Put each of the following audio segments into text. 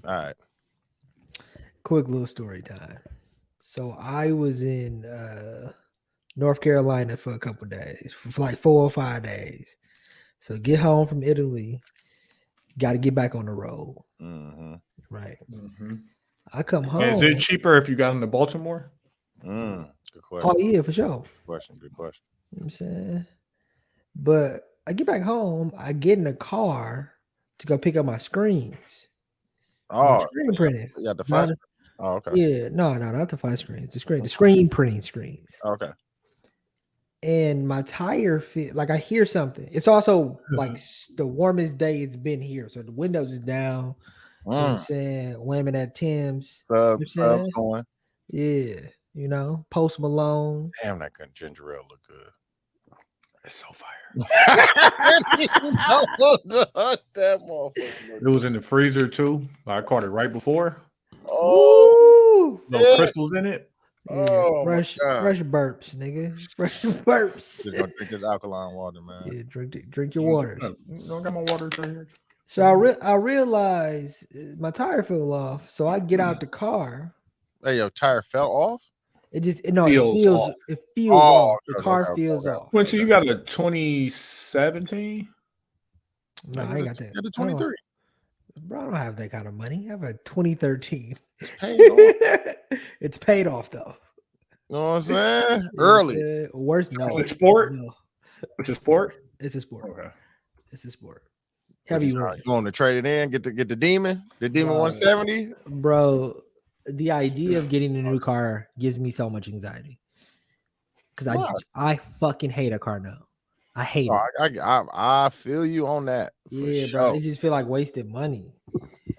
All right. Quick little story time. So I was in North Carolina for a couple days, for like 4 or 5 days. So get home from Italy, got to get back on the road, Mm-hmm. right? Mm-hmm. I come And is it home. cheaper if you got into Baltimore? Good question. Oh yeah, for sure. Good question. Good question. You know what I'm saying, but I get back home. I get in the car to go pick up my screens, my Oh, screen printing. you got the flash. Oh, okay. Yeah, no, not the flash screens. The screen printing screens. Okay. And my tire fit like I hear something. It's also like the warmest day it's been here. So the windows is down. You know what I'm saying? Women at Tim's. You know what I'm Subs saying? going. Yeah. You know, Post Malone. Damn, that ginger ale look good. It's so fire. That motherfucker. It was in the freezer too. I caught it right before. Oh, Woo! No crystals in it. Yeah, Oh, fresh burps, nigga. Fresh burps. just gonna drink this alkaline water, man. Yeah, drink your waters. No, I got my water right here. So I realized my tire fell off. So I get out the car. Hey, your tire fell off. It just Feels off. it feels off. The okay, car okay, feels okay. off. Quincy, you got a 2017? No, I ain't got that. Got the 23. Bro, I don't have that kind of money. I have a 2013. It's paid off. It's paid off though. You know what I'm saying? You know what I'm Early. saying? Worse, no. It's a sport? No. It's a sport? It's a sport. Okay. It's a sport. What Heavy you weight. want to trade it in? Get the demon? The demon Bro. 170? Bro, the idea of getting a new car gives me so much anxiety. Because I fucking hate a car now. I hate it. I feel you on that. Yeah, sure. bro. It just feel like wasted money.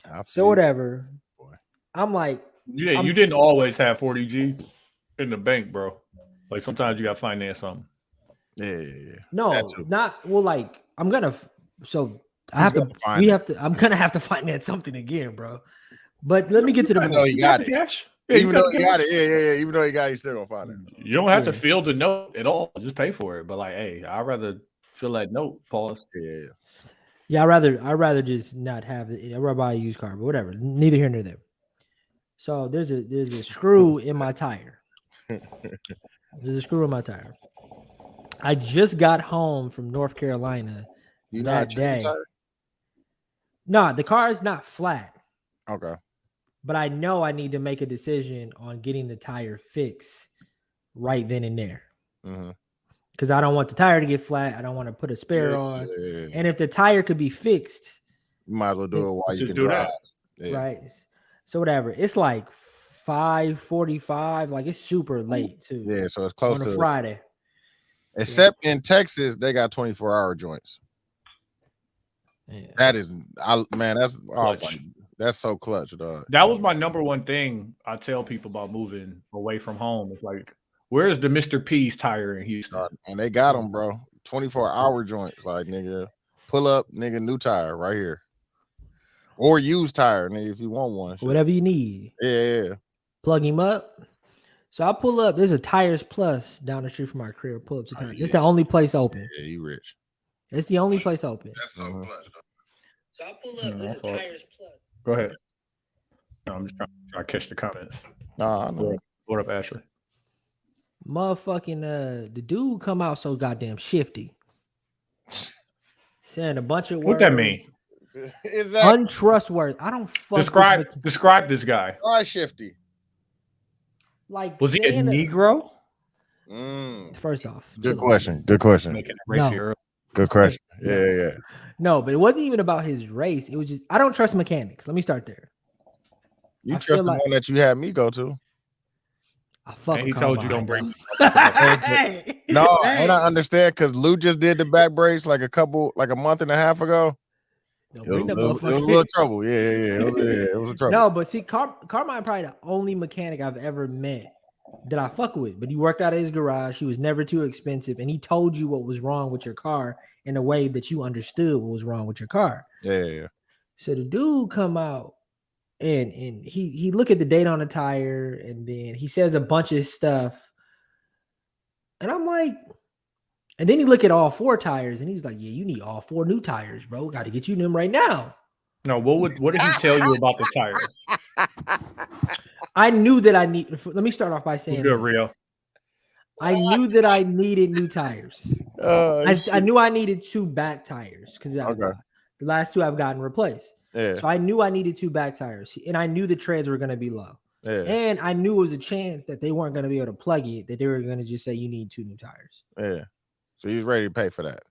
I feel So you. whatever. Boy. I'm like, Yeah, you didn't always have 40G in the bank, bro. Like sometimes you got to finance something. Yeah. no, That too. not well. Like I'm gonna. So I He's have to. gonna find We it. have to. I'm gonna have to finance something again, bro. But let me get to the I know point. you got the it. cash. Yeah, Even though the you got cash. it, yeah. Even though you got it, you still gonna find it. You don't have to Yeah. fill the note at all. Just pay for it. But like, hey, I'd rather fill that note. Pause. Yeah. Yeah, I'd rather just not have it. I'd rather buy a used car, but whatever. Neither here nor there. So there's a screw in my tire. There's a screw in my tire. I just got home from North Carolina You know how to that change the day. tire? No, the car is not flat, Okay. but I know I need to make a decision on getting the tire fixed right then and there. Mm-hmm. Because I don't want the tire to get flat. I don't want to put a spare on. Yeah. And if the tire could be fixed, You might as well do it while you Just can do drive. that. Yeah. right? So whatever. It's like 5:45. Like it's super late too. Yeah, so it's close on a to Friday. Except in Texas, they got 24-hour joints. Yeah. That is, Clutch. that's so clutch, dog. That was my number one thing I tell people about moving away from home. It's like, where's the Mr. P's tire in Houston? And they got them, bro. 24-hour joints, like nigga, pull up, nigga, new tire right here, or used tire, nigga, if you want one. Shit. Whatever you need. Yeah. Plug him up. So I pull up. There's a Tires Plus down the street from our crib. Pull up to Tires. It's the only place open. Yeah, you rich. It's the only place open. That's so clutch. So I pull up. There's a Tires Plus. Go ahead. No, I'm just trying to catch the comments. Nah, I know. What up, Ashley? Motherfucking the dude come out so goddamn shifty. Saying a bunch of words. What that mean? Is that Untrustworthy. I don't fuck Describe this guy. why shifty? like Was he a saying Negro? First off. Good chill. question. Good question. Making it racy No. early. Good question. Yeah. No, but it wasn't even about his race. It was just I don't trust mechanics. Let me start there. You I trust feel the like- one that you had me go to? I fuck And with he told you don't Carmine, bring. though. Hey, No, hey. and I understand because Lou just did the back brace like a month and a half ago. Don't It was, bring that it was a motherfucker. little trouble. Yeah. It was a trouble. No, but see, Carmine probably the only mechanic I've ever met that I fuck with. But he worked out of his garage. He was never too expensive, and he told you what was wrong with your car in a way that you understood what was wrong with your car. Yeah. So the dude come out and he look at the date on the tire, and then he says a bunch of stuff, and I'm like, and then he look at all 4 tires, and he's like, "Yeah, you need all 4 new tires, bro. Got to get you them right now." No, what did he tell you about the tire? I knew that I need. Let me start off by What's saying good, this. Rio? I knew that I needed new tires. I Shit. knew I needed 2 back tires because Okay. the last 2 I've gotten replaced. Yeah, So I knew I needed 2 back tires, and I knew the treads were going to be low. yeah, And I knew it was a chance that they weren't going to be able to plug it, that they were going to just say you need 2 new tires. yeah. So he's ready to pay for that.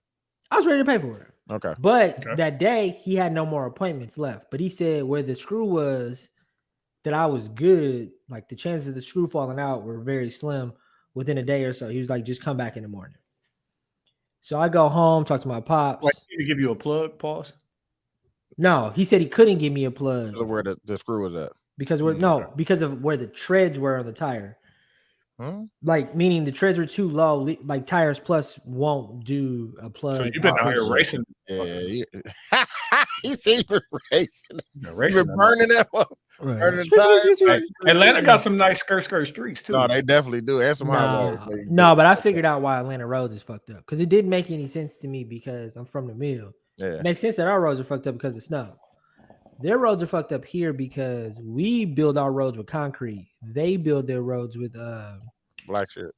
I was ready to pay for it. Okay. But Okay. that day he had no more appointments left. But he said where the screw was, that I was good. Like the chances of the screw falling out were very slim within a day or so. He was like, just come back in the morning. So I go home, talk to my pops. Wait, did he give you a plug? Pause. No, he said he couldn't give me a plug So where the screw was at? because because of where the treads were on the tire. Hmm? Like meaning the treads were too low. Like Tires Plus won't do a plug. So you've been out here racing. Yeah. He's even racing. You've He's been burning that one. Right. Burning the tires. Atlanta got some nice skirt streets too. No, they definitely do. And some highways. No, but I figured out why Atlanta roads is fucked up because it didn't make any sense to me because I'm from the mill. Yeah. It makes sense that our roads are fucked up because of snow. Their roads are fucked up here because we build our roads with concrete. They build their roads with Black shit.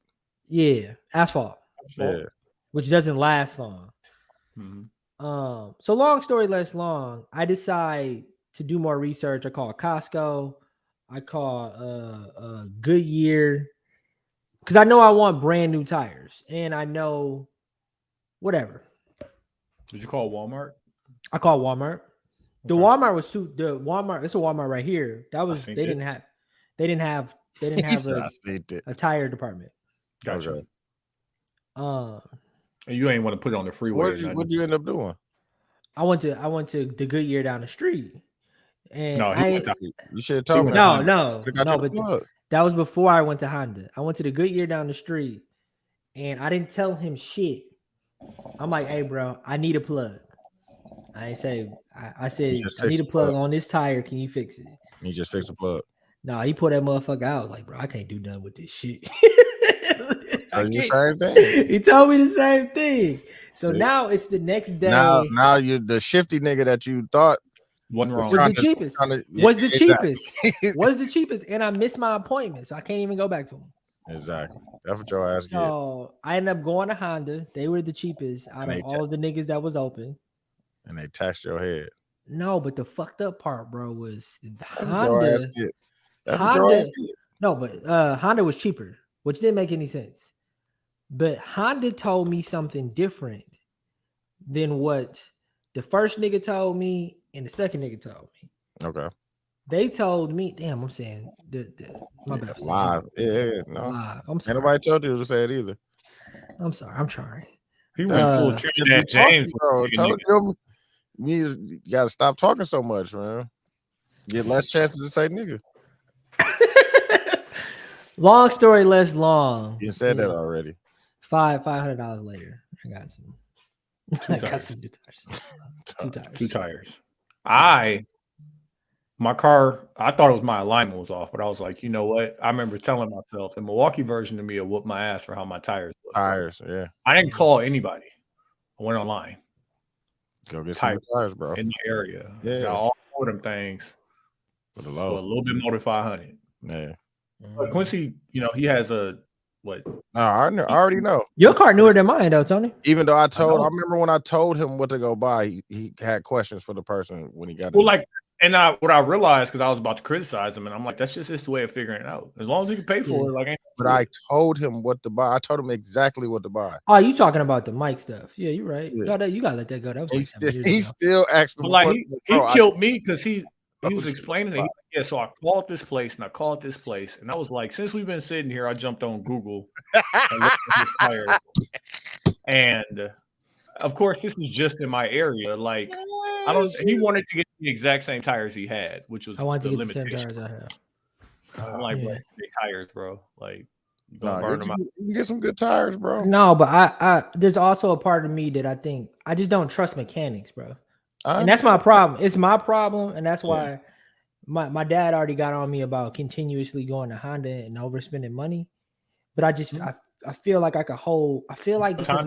asphalt, Yeah. which doesn't last long. Mhm. So long story less long, I decide to do more research. I call Costco. I call Goodyear because I know I want brand new tires, and I know whatever. Did you call Walmart? I call Walmart. The Okay. Walmart was too. The Walmart. It's a Walmart right here. That was seen they it. didn't have. They didn't have He said, I seen it. a tire department. Gotcha. Okay. And you ain't want to put it on the freeway. What'd you end up doing? I went to the Goodyear down the street, and No, he went to You should have told me. no, But that was before I went to Honda. I went to the Goodyear down the street, and I didn't tell him shit. I'm like, hey, bro, I need a plug. I ain't say. I said I need a plug on this tire. Can you fix it? you just fixed the plug. No, he pulled that motherfucker out. Like, bro, I can't do nothing with this shit. The same thing. He told me the same thing. So Yeah. now it's the next day. Now you're the shifty nigga that you thought one wrong. was the cheapest. Was the cheapest. Exactly. Was the cheapest, and I missed my appointment, so I can't even go back to him. Exactly. That's what your ass get. So I ended up going to Honda. They were the cheapest out And of all of the niggas that was open. And they taxed your head. No, but the fucked up part, bro, was the That's what your ass Honda. get. That's what your ass get. No, but Honda was cheaper, which didn't make any sense. But Honda told me something different than what the first nigga told me and the second nigga told me. Okay. They told me, damn, I'm saying my bad. for saying Live. that. Yeah, no. Live. I'm Ain't sorry. nobody told you to say it either. I'm sorry. I'm trying. He went full Trinidad James. Bro, told you gotta stop talking so much, man. Get less chances to say nigga. Long story less long. You said that already. $500 later, I got some. I got some new tires. Two tires. My car, I thought it was my alignment was off, but I was like, you know what? I remember telling myself the Milwaukee version of me will whoop my ass for how my tires look. Tires, yeah. I didn't call anybody. I went online. Go get some tires, bro. In my area. Yeah. Got all four of them things For the for low. a little bit more than 500. Yeah. But Quincy, he has a what? No, I already know. Your car newer than mine, though, Tony. Even though I remember when I told him what to go buy, he had questions for the person when he got what I realized, because I was about to criticize him, and I'm like, that's just his way of figuring it out. As long as he can pay for it, but I told him what to buy. I told him exactly what to buy. Oh, you talking about the mic stuff? Yeah, you're right. Yeah. You gotta let that go. That was He still asked him. Like he killed me because he was explaining it. Yeah, so I called this place and I called this place, and I was like, since we've been sitting here, I jumped on Google and looked at his tires. And of course, this was just in my area. Like, he wanted to get the exact same tires he had, which was I wanted the to get the same limitation. tires I have. I'm like, bro, big tires, bro. Like, you gonna No, burn them out. you can get some good tires, bro. No, but I there's also a part of me that I think I just don't trust mechanics, bro. And that's my problem. It's my problem, and that's why my dad already got on me about continuously going to Honda and overspending money. But I just I feel like I could hold. I feel like because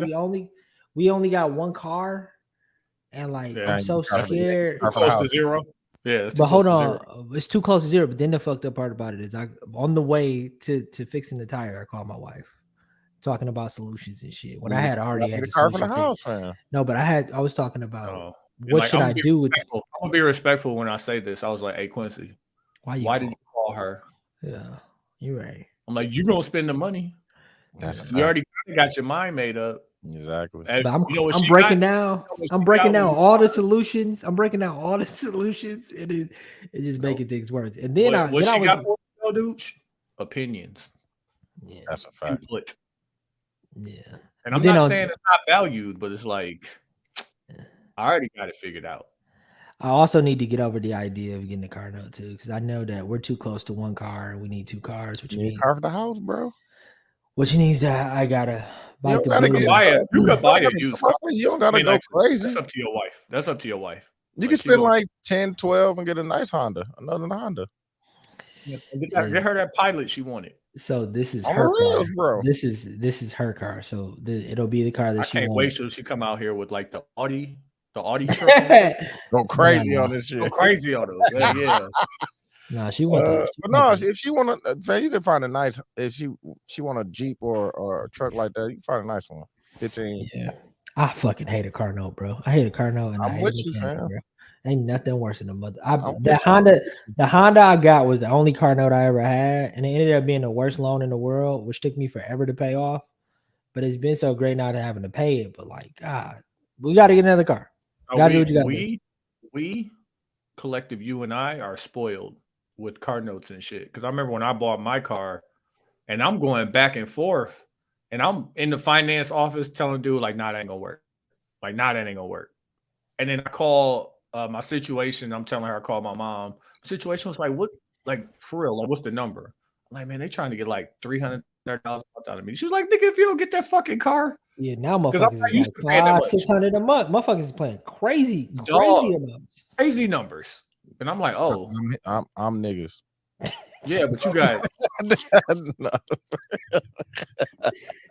we only got one car, and like Yeah, I'm so that's- scared. Too close to zero. Yeah, it's too But hold close to on, zero. it's too close to zero. But then the fucked up part about it is, I on the way to fixing the tire, I called my wife, talking about solutions and shit. When I had already had the the car from solution the fixed. house, fam. No, but I was talking about No. And, what like, should I'm I gonna be do with the, respectful. I'm gonna be respectful when I say this. I was like, "Hey Quincy, why did you call her?" Yeah, you're right. I'm like, "You gonna spend the money? That's a You fact. already got your mind made up." Exactly. And But you know what I'm she breaking got? down. You know what I'm she breaking got down when you all the called her? solutions. I'm breaking down all the solutions. It just making things worse. And then What then I she was got for you, dude? Opinions, yeah, That's a fact. input. yeah. And But I'm then not on- saying it's not valued, but it's like I already got it figured out. I also need to get over the idea of getting a car note too, because I know that we're too close to one car and we need two cars, which You need a means car for the house, bro. I gotta bite don't the gotta You bullet. could buy it. You could buy a used car. You don't gotta I mean, go like, crazy. That's up to your wife. That's up to your wife. You Like, can she spend gonna- like 10, 12 and get a nice Honda, another Honda. Get her that Pilot she wanted. So this is On her the car. reals, bro. This is her car. So it'll be the car that I she can't wants. wait till she come out here with like the Audi truck. And Go crazy Nah. on this shit. go crazy on those. Yeah. No, she wants to. But no, if she want to, man, you can find a nice. If she want a Jeep or a truck like that, you can find a nice one. 15. Yeah, I fucking hate a car note, bro. I hate a car note, and I I'm hate with a you, mechanic, fam. bro. Ain't nothing worse than a mother. I'm The with Honda, the Honda I got was the only car note I ever had, and it ended up being the worst loan in the world, which took me forever to pay off. But it's been so great not having to pay it. But like, God, we got to get another car. Gotta do what you gotta do. We collective, you and I are spoiled with car notes and shit. Because I remember when I bought my car, and I'm going back and forth, and I'm in the finance office telling dude like, "Nah, that ain't gonna work. Like, nah, that ain't gonna work." And then I call my situation. I'm telling her I called my mom. The situation was like, "What? Like for real? Like, what's the number?" I'm like, man, they trying to get like $300,000 out of me. She was like, "Nigga, if you don't get that fucking car." Yeah, now I'm motherfuckers not is used like to paying that much. $500-600 a month. Motherfuckers is playing crazy Dog. amounts. Crazy numbers. And I'm like, oh, I'm niggas. yeah, but you got No.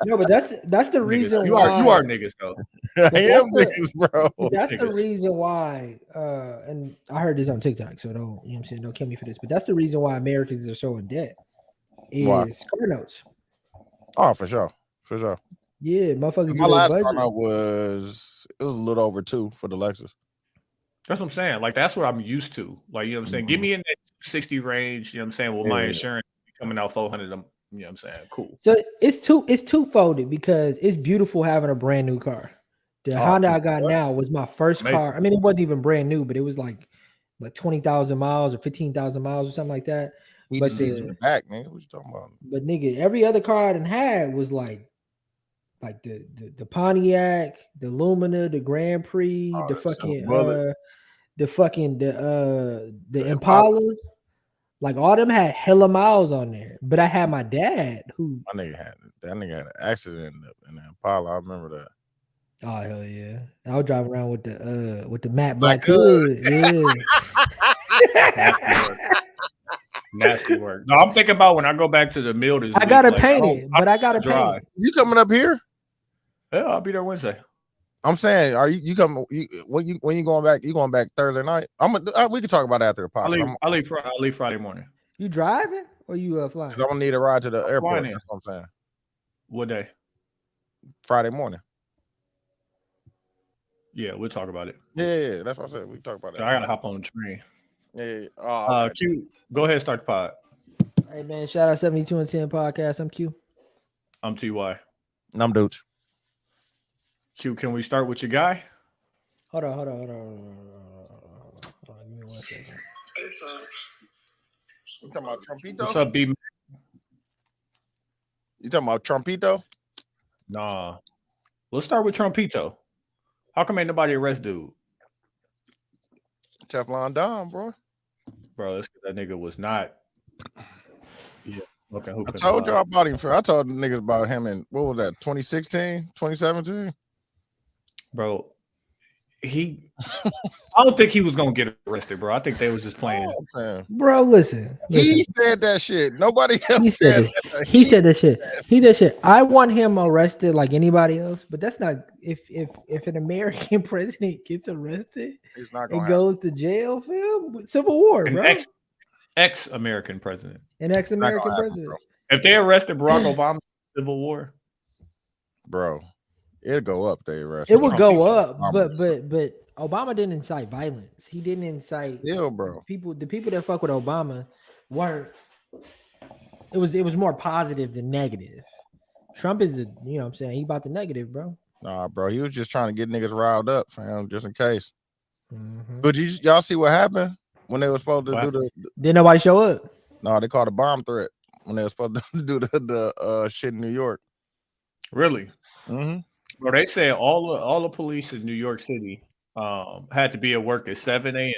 No, but that's the niggas. reason You why are niggas though. I But am that's niggas, bro. But that's the niggas. reason why, and I heard this on TikTok, so don't, you know what I'm saying, don't kill me for this, but that's the reason why Americans are so in debt is Why? car notes. Oh, for sure. For sure. Yeah, motherfuckers My do their last budget. car note was a little over 2 for the Lexus. That's what I'm saying. Like that's what I'm used to. Like, you know what I'm saying? Give Mhm. me in that 60 range, you know what I'm saying? With my Yeah. insurance coming out 400, you know what I'm saying? Cool. So it's twofolded because it's beautiful having a brand new car. The Oh, Honda I got what? now was my first Amazing. car. I mean, it wasn't even brand new, but it was like 20,000 miles or 15,000 miles or something like that. We But just sees in the back, man. What you talking about? But nigga, every other car I done had was like the Pontiac, the Lumina, the Grand Prix, Oh, the that Silver fucking Bullet. the Impala. Like all them had hella miles on there. But I had my dad who That nigga had an accident in the Impala. I remember that. oh hell yeah. I was driving around with the matte Black black hood. Yeah. Nasty work. Nasty work. No, I'm thinking about when I go back to the mill this I week, gotta like, paint don't- it, but I gotta drive. paint it. You coming up here? Yeah, I'll be there Wednesday. I'm saying, are you coming? When you going back? You going back Thursday night? We can talk about that after the I'll podcast. leave Friday morning. You driving or you flying? Because I'm gonna need a ride to the airport. flying in. That's what I'm saying. What day? Friday morning. Yeah, we'll talk about it. Yeah, that's what I said. We can talk about So that. I gotta hop on the train. Yeah. Oh, okay. Q, go ahead, start the pod. Hey man, shout out 72 and 10 podcast. I'm Q. I'm TY. I'm Dooch. Q, can we start with your guy? Hold on. Hold on, give me 1 second. You talking about Trumpito? What's up, B? You talking about Trumpito? Nah. Let's start with Trumpito. How come ain't nobody arrest dude? Teflon Don, bro. Bro, that's 'cause that nigga was not. Yeah. Okay. I told you I bought him for. I told the niggas about him in what was that? 2016, 2017. Bro, I don't think he was gonna get arrested, bro. I think they was just playing. Oh, fam. Bro, listen. He said that shit. Nobody else He said said that. He said that shit. He did shit. I want him arrested like anybody else, but that's not if an American president gets arrested It's not and gonna goes to jail, fam. Civil War, An bro. ex-American president. An ex-American happen, president. If they arrested Barack Obama, Civil War. bro. It'll go up. They arrest. It would Trump go thinks up, Obama. but Obama didn't incite violence. He didn't incite Still, bro. people. The people that fuck with Obama weren't. It was more positive than negative. Trump is you know what I'm saying, he about the negative, bro. Nah, bro. He was just trying to get niggas riled up, fam, just in case. Mhm. But y'all see what happened when they were supposed to What? do the? Didn't nobody show up? No, they called a bomb threat when they were supposed to do the shit in New York. Really? Mm-hmm. Well, they said all the police in New York City had to be at work at 7 a.m.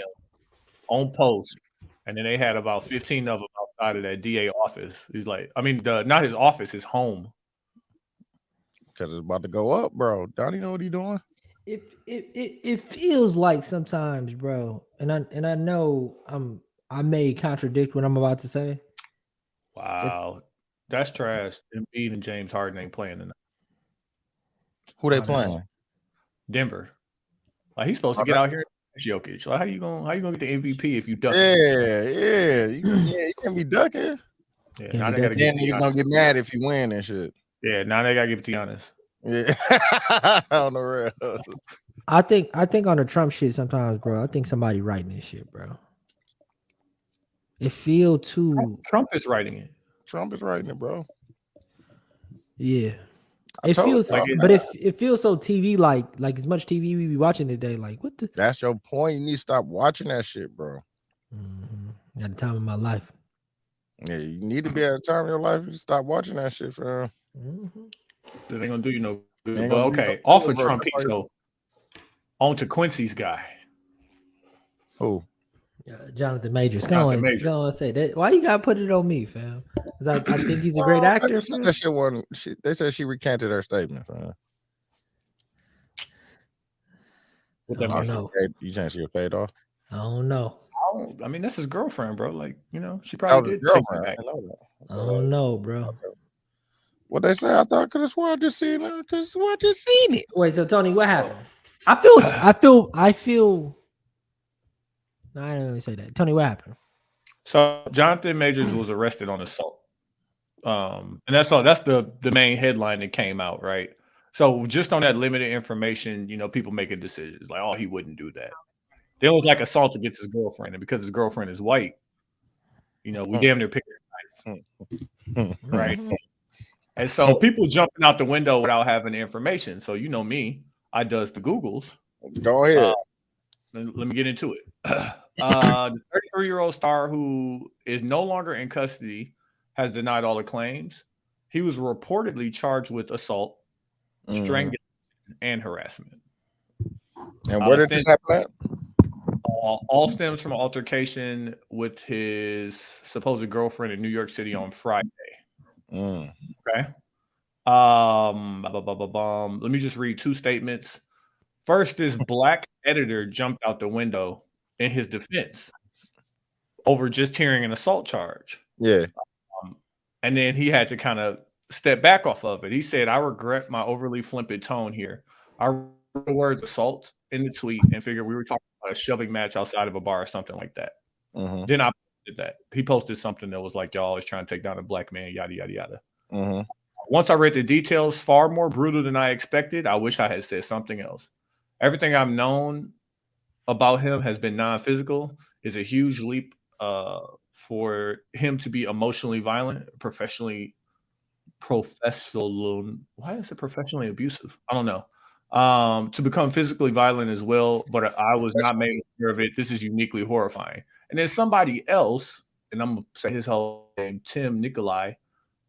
on post, and then they had about 15 of them outside of that DA office. He's like, I mean, not his office, his home. Because it's about to go up, bro. Donnie know what he doing. It feels like sometimes, bro, and I know I may contradict what I'm about to say. Wow, that's trash. Embiid and James Harden ain't playing tonight. Who they Oh, that's- playing? Denver, like he's supposed to get out here. Jokic, like how you gonna get the MVP if you duck? Yeah. You can't be ducking. Yeah, Can't now be they gotta Then get. niggas gonna get mad if you win and shit. Yeah, now they gotta give it to Giannis. Yeah. On the real. I think on the Trump shit sometimes, bro. I think somebody writing this shit, bro. It feel too Trump is writing it. Trump is writing it, bro. yeah. I It told feels, y'all, but man. it feels so TV like as much TV we be watching today. Like what the? That's your point. You need to stop watching that shit, bro. At the time of my life. Yeah, you need to be at a time in your life. You stop watching that shit, fam. That ain't gonna do you no good. Ain't But gonna do okay, no off good, of bro. Trump, so on to Quincy's guy. Who? Jonathan Majors. Go Jonathan on, Majors. go on, say that. Why you gotta put it on me, fam? Because I think he's a great actor. Said that shit wasn't. They said she recanted her statement, fam. What that I mean? don't know. You think she was paid off? I don't know. I mean, that's his girlfriend, bro. Like, you know, she That probably was his did take it girlfriend. I back. didn't know that. I don't know, bro. What they say? I thought I could have sworn I just seen it. Because I just seen it. Wait, so Tony, what happened? I feel. No, I didn't really say that. Tony, what happened? So Jonathan Majors was arrested on assault. And that's all. That's the main headline that came out, right? So just on that limited information, you know, people making decisions like, oh, he wouldn't do that. There was like assault against his girlfriend, and because his girlfriend is white, you know, we damn near picked her nice, right? And so people jumping out the window without having the information. So you know me, I does the Googles. Go ahead. Let me get into it. The 33-year-old star who is no longer in custody has denied all the claims. He was reportedly charged with assault, strangulation, and harassment. And where did this happen at? All stems from an altercation with his supposed girlfriend in New York City on Friday. Okay. Let me just read two statements. First, this black editor jumped out the window in his defense over just hearing an assault charge. Yeah. And then he had to kind of step back off of it. He said, I regret my overly flippant tone here. I wrote the words assault in the tweet and figured we were talking about a shoving match outside of a bar or something like that. Then I posted that. He posted something that was like, y'all always trying to take down a black man, yada, yada, yada. Once I read the details, far more brutal than I expected. I wish I had said something else. Everything I've known about him has been non-physical. Is a huge leap for him to be emotionally violent, professionally why is it professionally abusive? I don't know. To become physically violent as well, but I was not made aware of it. This is uniquely horrifying. And then somebody else, and I'm gonna say his whole name, Tim Nicolai,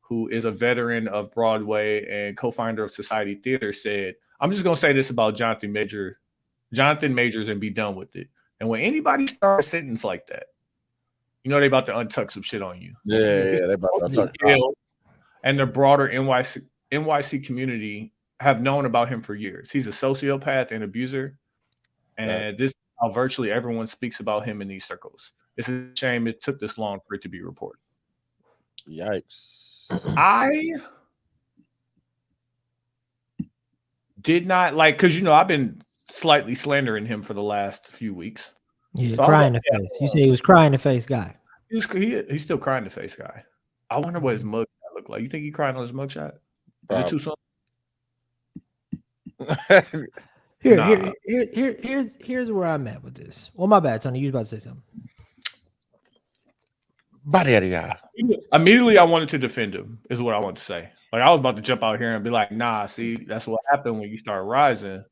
who is a veteran of Broadway and co-founder of Society Theater, said, I'm just gonna say this about Jonathan Majors and be done with it. And when anybody starts a sentence like that, you know they about to untuck some shit on you. Yeah, they about to untuck. And the broader NYC community have known about him for years. He's a sociopath and abuser. And this is how virtually everyone speaks about him in these circles. It's a shame it took this long for it to be reported. Yikes. I did not like, because I've been slightly slandering him for the last few weeks. Yeah, So I crying was the like, face. You say he was crying the face guy. He's still crying the face guy. I wonder what his mugshot looked like. You think he cried on his mugshot? Is it too soon? Here's where I'm at with this. Well, my bad, Tony. You was about to say something. Immediately, I wanted to defend him. Is what I want to say. Like I was about to jump out here and be like, "Nah, see, that's what happened when you start rising."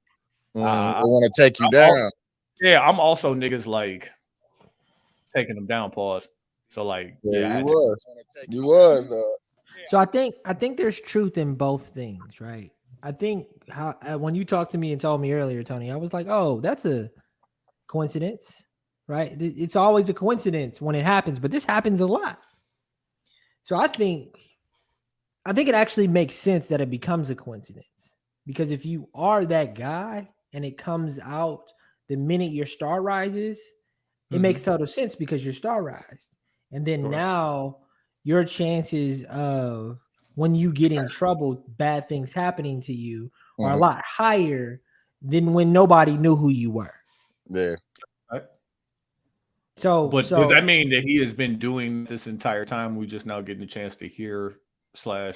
I want to take you down. I'm also niggas like taking them down. Pause. So like, you was. So I think there's truth in both things, right? I think when you talked to me and told me earlier, Tony, I was like, oh, that's a coincidence, right? It's always a coincidence when it happens, but this happens a lot. So I think it actually makes sense that it becomes a coincidence, because if you are that guy and it comes out the minute your star rises, it makes total sense because your star rised. And then now your chances of when you get in trouble, bad things happening to you are a lot higher than when nobody knew who you were. Yeah. So does that mean that he has been doing this entire time? We just now getting a chance to hear / So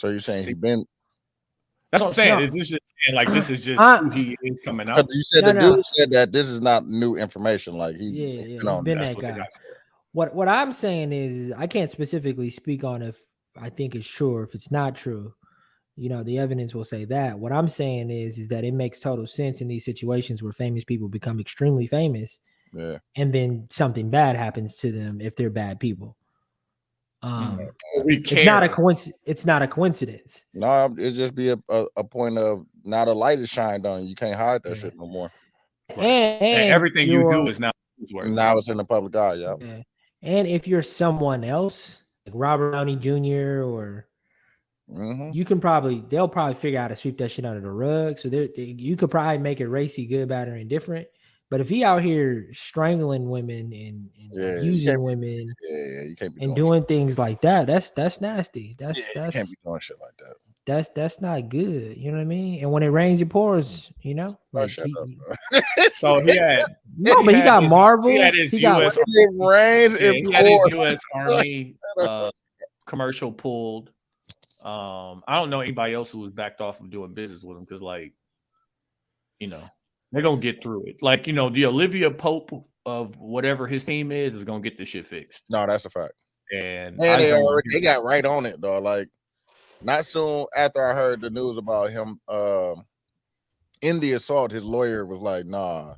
you're saying he's been? That's what I'm saying. No. This is just who he is coming out. You said dude said that this is not new information. Like he's been that guy. What I'm saying is I can't specifically speak on if I think it's true or if it's not true. The evidence will say that. What I'm saying is that it makes total sense in these situations where famous people become extremely famous. Yeah. And then something bad happens to them if they're bad people. It's not a coincidence. It's not a coincidence. No, it just be a point of now the light is shined on you. You can't hide that shit no more. Right. And everything you do is now it's in the public eye. Yeah. And if you're someone else, like Robert Downey Jr. or they'll probably figure out how to sweep that shit under the rug. So you could probably make it racy, good, bad, or indifferent. But if he out here strangling women and abusing women, you can't be and doing things like that, that's nasty. That's you can't be doing shit like that. That's not good. You know what I mean? And when it rains, it pours. Like shut up, bro. So he got Marvel. He had his U.S. It rains, it pours. Had his U.S. Army commercial pulled. I don't know anybody else who was backed off of doing business with him because, they're gonna get through it. Like, the Olivia Pope of whatever his team is gonna get this shit fixed. No, that's a fact. And they got right on it, though. Like, not soon after I heard the news about him in the assault, his lawyer was like, nah.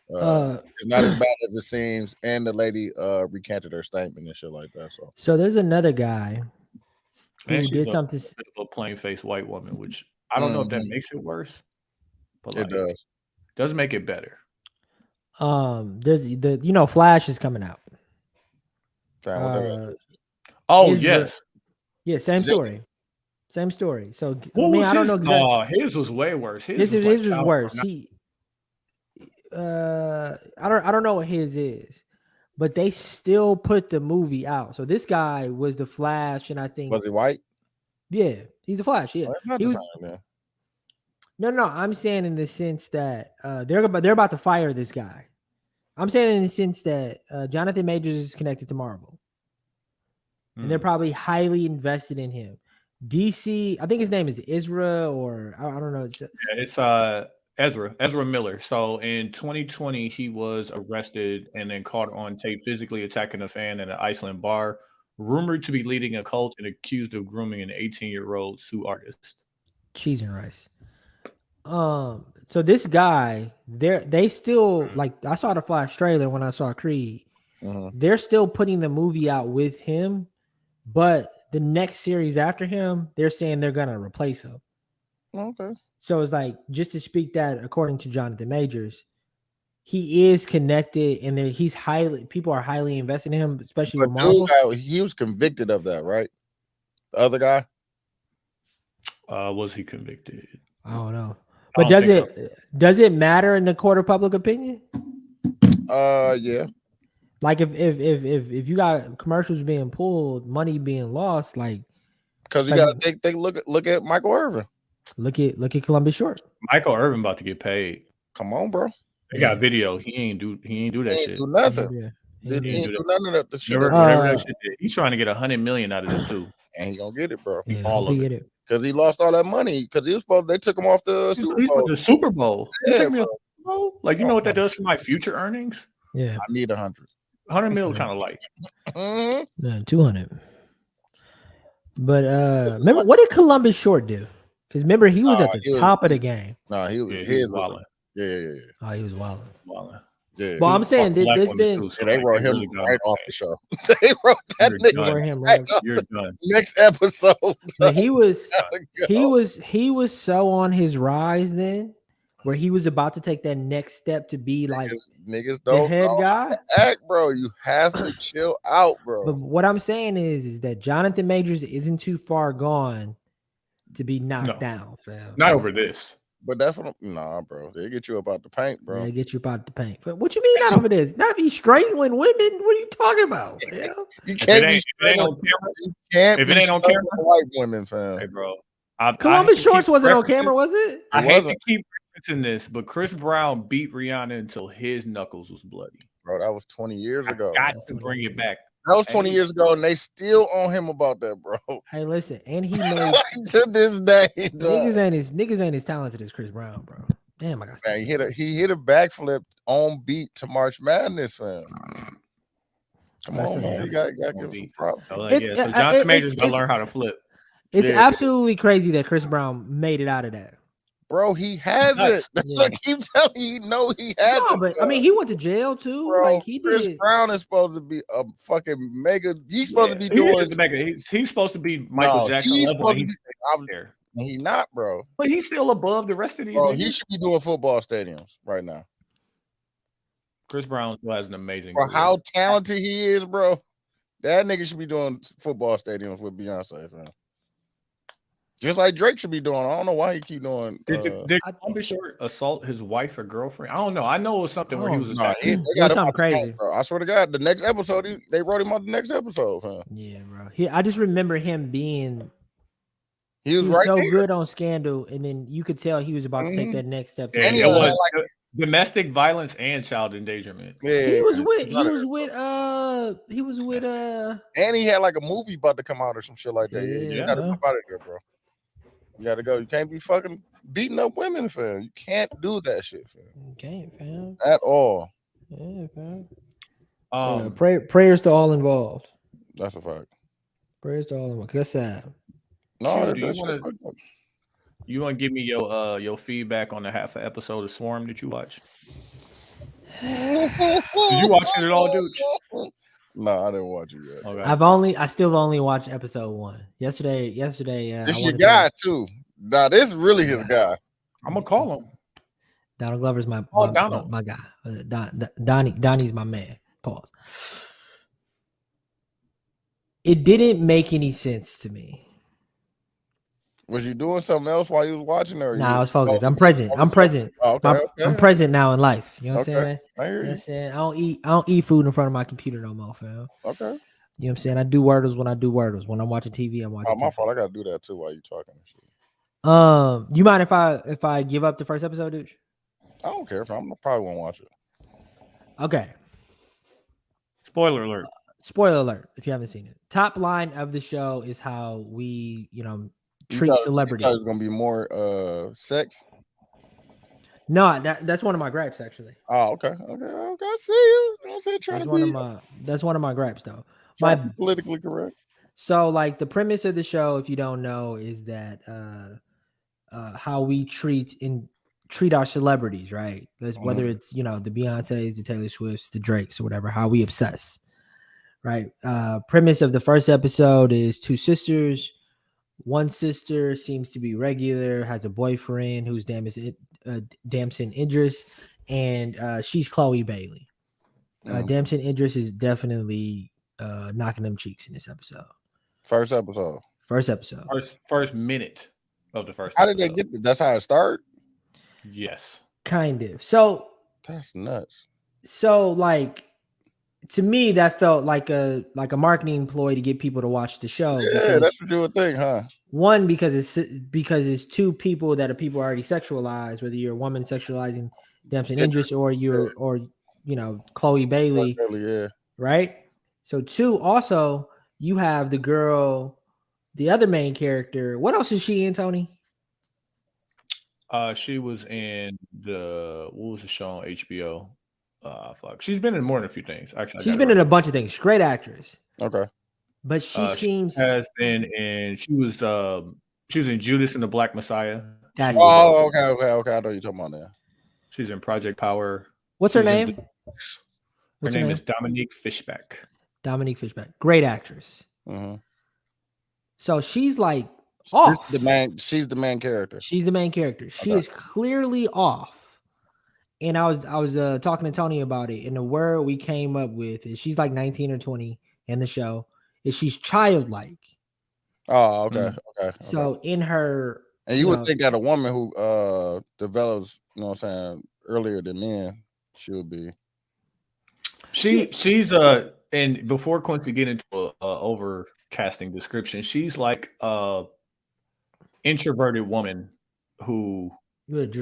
It's not as bad as it seems. And the lady recanted her statement and shit like that. So there's another guy who did something. A plain-faced white woman, which I don't know if that makes it worse. But it does. Does make it better. There's Flash is coming out. Yes. Yeah, same story. Same story. So I don't know exactly. His was way worse. His was worse. I don't know what his is, but they still put the movie out. So this guy was the Flash, and I think was he white? Yeah, he's the Flash. Yeah, No, I'm saying in the sense that they're about to fire this guy. I'm saying in the sense that Jonathan Majors is connected to Marvel, and they're probably highly invested in him. DC, I think his name is Ezra, or I don't know. It's Ezra Miller. So in 2020, he was arrested and then caught on tape physically attacking a fan in an Iceland bar, rumored to be leading a cult and accused of grooming an 18-year-old Sioux artist. Cheese and rice. So this guy, they still, like, I saw the Flash trailer when I saw Creed. They're still putting the movie out with him, but the next series after him, they're saying they're gonna replace him. Okay. So it's like, just to speak that, according to Jonathan Majors, he is connected, and people are highly invested in him, especially with Marvel. He was convicted of that, right? The other guy. Was he convicted? I don't know. But does it matter in the court of public opinion? Yeah. Like if you got commercials being pulled, money being lost, like because you got to take look at Michael Irvin. Look at Columbus Short. Michael Irvin about to get paid. Come on, bro. They got video. He ain't do that shit. Do nothing. He ain't do none of that shit. Whatever that shit did. He's trying to get $100 million out of this too. And he gonna get it, bro. Yeah, all of it. Because he lost all that money. Because he was supposed. They took him off the Super Bowl. The Super Bowl. Yeah, like you know what that does for my future earnings? Yeah, I need 100. 100 mil, kind of like. Yeah, 200. But remember, what did Columbus Short do? Because remember, he was at the top of the game. No, he was. Yeah, his wilding. Yeah. Oh, he was wilding. Yeah. Well, I'm saying there's been. Too, so they wrote him right off the show. They wrote that nigga right off. You're done. Next episode. But he was so on his rise then, where he was about to take that next step to be like niggas the head guy. Act, bro. You have to chill out, bro. But what I'm saying is that Jonathan Majors isn't too far gone to be knocked down, fam. Not over this. But that's what nah, bro. They get you up out the paint, bro. They get you about the paint. But what you mean not over this? Not be strangling women. What are you talking about? Fam? You can't be on camera. You can't if it ain't on camera, white women, fam. Hey, bro. Columbus Shorts wasn't on camera, was it? I hate to keep referencing this, but Chris Brown beat Rihanna until his knuckles was bloody. Bro, that was 20 years ago. I got to bring it back. That was 20 years ago, and they still on him about that, bro. Hey, listen, and he made to this day. Niggas ain't as talented as Chris Brown, bro. Damn, I got. Man, he hit a backflip on beat to March Madness, fam. Come on, man. You got give him some props. So Jonathan Majors gotta learn how to flip. It's absolutely crazy that Chris Brown made it out of that. Bro, he has it. That's what I keep telling you. He has it. But I mean, he went to jail too. Bro, like he Chris did. Brown is supposed to be a fucking mega. He's supposed to be doing. He's supposed to be Michael Jackson level. He's out there. He's not, bro. But he's still above the rest of these. Bro, he should be doing football stadiums right now. Chris Brown still has an amazing. For how talented he is, bro. That nigga should be doing football stadiums with Beyonce, man. Just like Drake should be doing. I don't know why he keep doing. Did Columbus Short assault his wife or girlfriend? I don't know. I know it was something where he was. It was something crazy. Bro. I swear to God, the next episode they wrote him on the next episode. Huh? Yeah, bro. I just remember him being. He was right so there. good on Scandal, and then you could tell he was about to take that next step. And it was like domestic violence and child endangerment. Yeah, he was with and he had like a movie about to come out or some shit like that. Yeah, you gotta come out of there, bro. You gotta go. You can't be fucking beating up women, fam. You can't do that shit, fam. You can't, fam. At all. Yeah, fam. Prayers to all involved. That's a fact. Prayers to all involved. That's sad. No, you want to give me your feedback on the half an episode of Swarm that you watch? Did you watch it at all, dude? No, I didn't watch it yet. Okay. I still only watched episode 1. Yesterday. This your guy too. Nah, this is really his guy. I'm gonna call him. Donald Glover's my guy. Donnie's my man. Pause. It didn't make any sense to me. Was you doing something else while you was watching her? Nah, I was focused. I'm present. Oh, okay, I'm present now in life. You know what I'm saying? I hear you. You know what I'm saying? I don't eat food in front of my computer no more, fam. Okay. You know what I'm saying? I do Wordles when I do Wordles. When I'm watching TV, I'm watching. Oh, my TV. fault. I gotta do that too while you talking and shit. You mind if I give up the first episode, dude? I don't care if I probably won't watch it. Okay. Spoiler alert. Spoiler alert, if you haven't seen it. Top line of the show is how we, treat celebrities. You thought it was gonna be more sex. No, that's one of my gripes actually. Oh, okay. I see you. I say trying to be. That's one of my gripes though. Politically correct. So, like, the premise of the show, if you don't know, is that how we treat our celebrities, right? Whether it's the Beyoncés, the Taylor Swifts, the Drakes, or whatever, how we obsess, right? Premise of the first episode is 2 sisters. One sister seems to be regular, has a boyfriend who's Damson Idris, and she's Chloe Bailey. Damson Idris is definitely knocking them cheeks in this episode. First episode. First minute of the first. How did they get? That's how it started. Yes. Kind of. So That's nuts. So like to me, that felt like a marketing ploy to get people to watch the show. Yeah, Because that's what you would think, huh? one, because it's two people that are people already sexualized, whether you're a woman sexualizing Damson Idris or Chloe Bailey, Yeah. right? So two, also you have the girl, the other main character. What else is she in, Tony? She was in what was the show on HBO? Fuck. She's been in more than a few things. Actually, She's been in a bunch of things. Great actress. Okay. But she seems she has been in. She was in Judas and the Black Messiah. That's okay. I know what you're talking about now. She's in Project Power. What's her name? Her name is Dominique Fishback. Dominique Fishback. Great actress. Mm-hmm. So she's like off. She's the main character. She's the main character. She is clearly off. And I was talking to Tony about it, and the word we came up with is she's like 19 or 20 in the show. Is she's childlike. Oh, okay. Okay. So in her, and you would think that a woman who develops, you know what I'm saying, earlier than men, she would be. She's and before Quincy get into a overcasting description, she's like a introverted woman who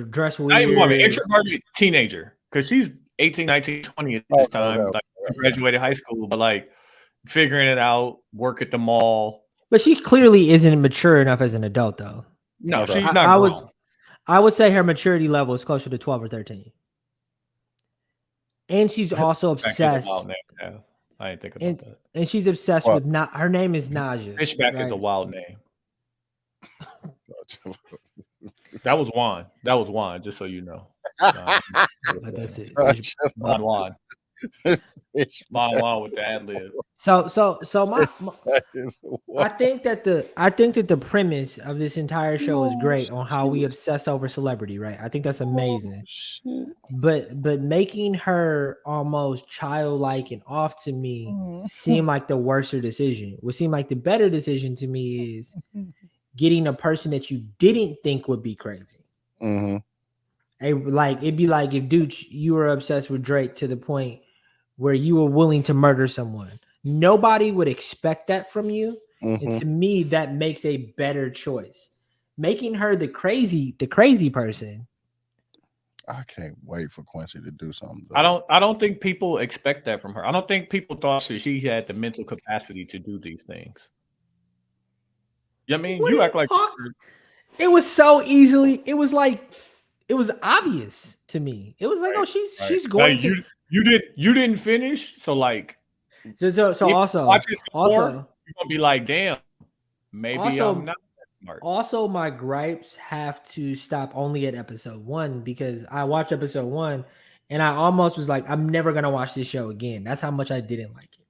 dress weird. Woman, introverted teenager, because she's 18, 19, 20 at this time, like graduated high school, but like figuring it out, work at the mall. But she clearly isn't mature enough as an adult, though. No, she's not. I would say her maturity level is closer to 12 or 13. And she's also obsessed. I didn't think about that. And she's obsessed with her name is Naja. Fishback is a wild name. That was Juan, just so you know. That's it. Juan with the ad lib. So I think that the premise of this entire show is great on how we obsess over celebrity, right? I think that's amazing. But making her almost childlike and off to me seemed like the worser decision. What seemed like the better decision to me is getting a person that you didn't think would be crazy. Mm-hmm. It'd be like if you were obsessed with Drake to the point where you were willing to murder someone. Nobody would expect that from you. Mm-hmm. And to me, that makes a better choice. Making her the crazy person. I can't wait for Quincy to do something. I don't think people expect that from her. I don't think people thought she had the mental capacity to do these things. I mean, you act like it was so easily. It was obvious to me. It was like, oh, she's going to. You didn't finish, so like. So also, you're gonna be like, damn, maybe I'm not that smart. Also, my gripes have to stop only at episode 1 because I watched episode 1 and I almost was like, I'm never gonna watch this show again. That's how much I didn't like it.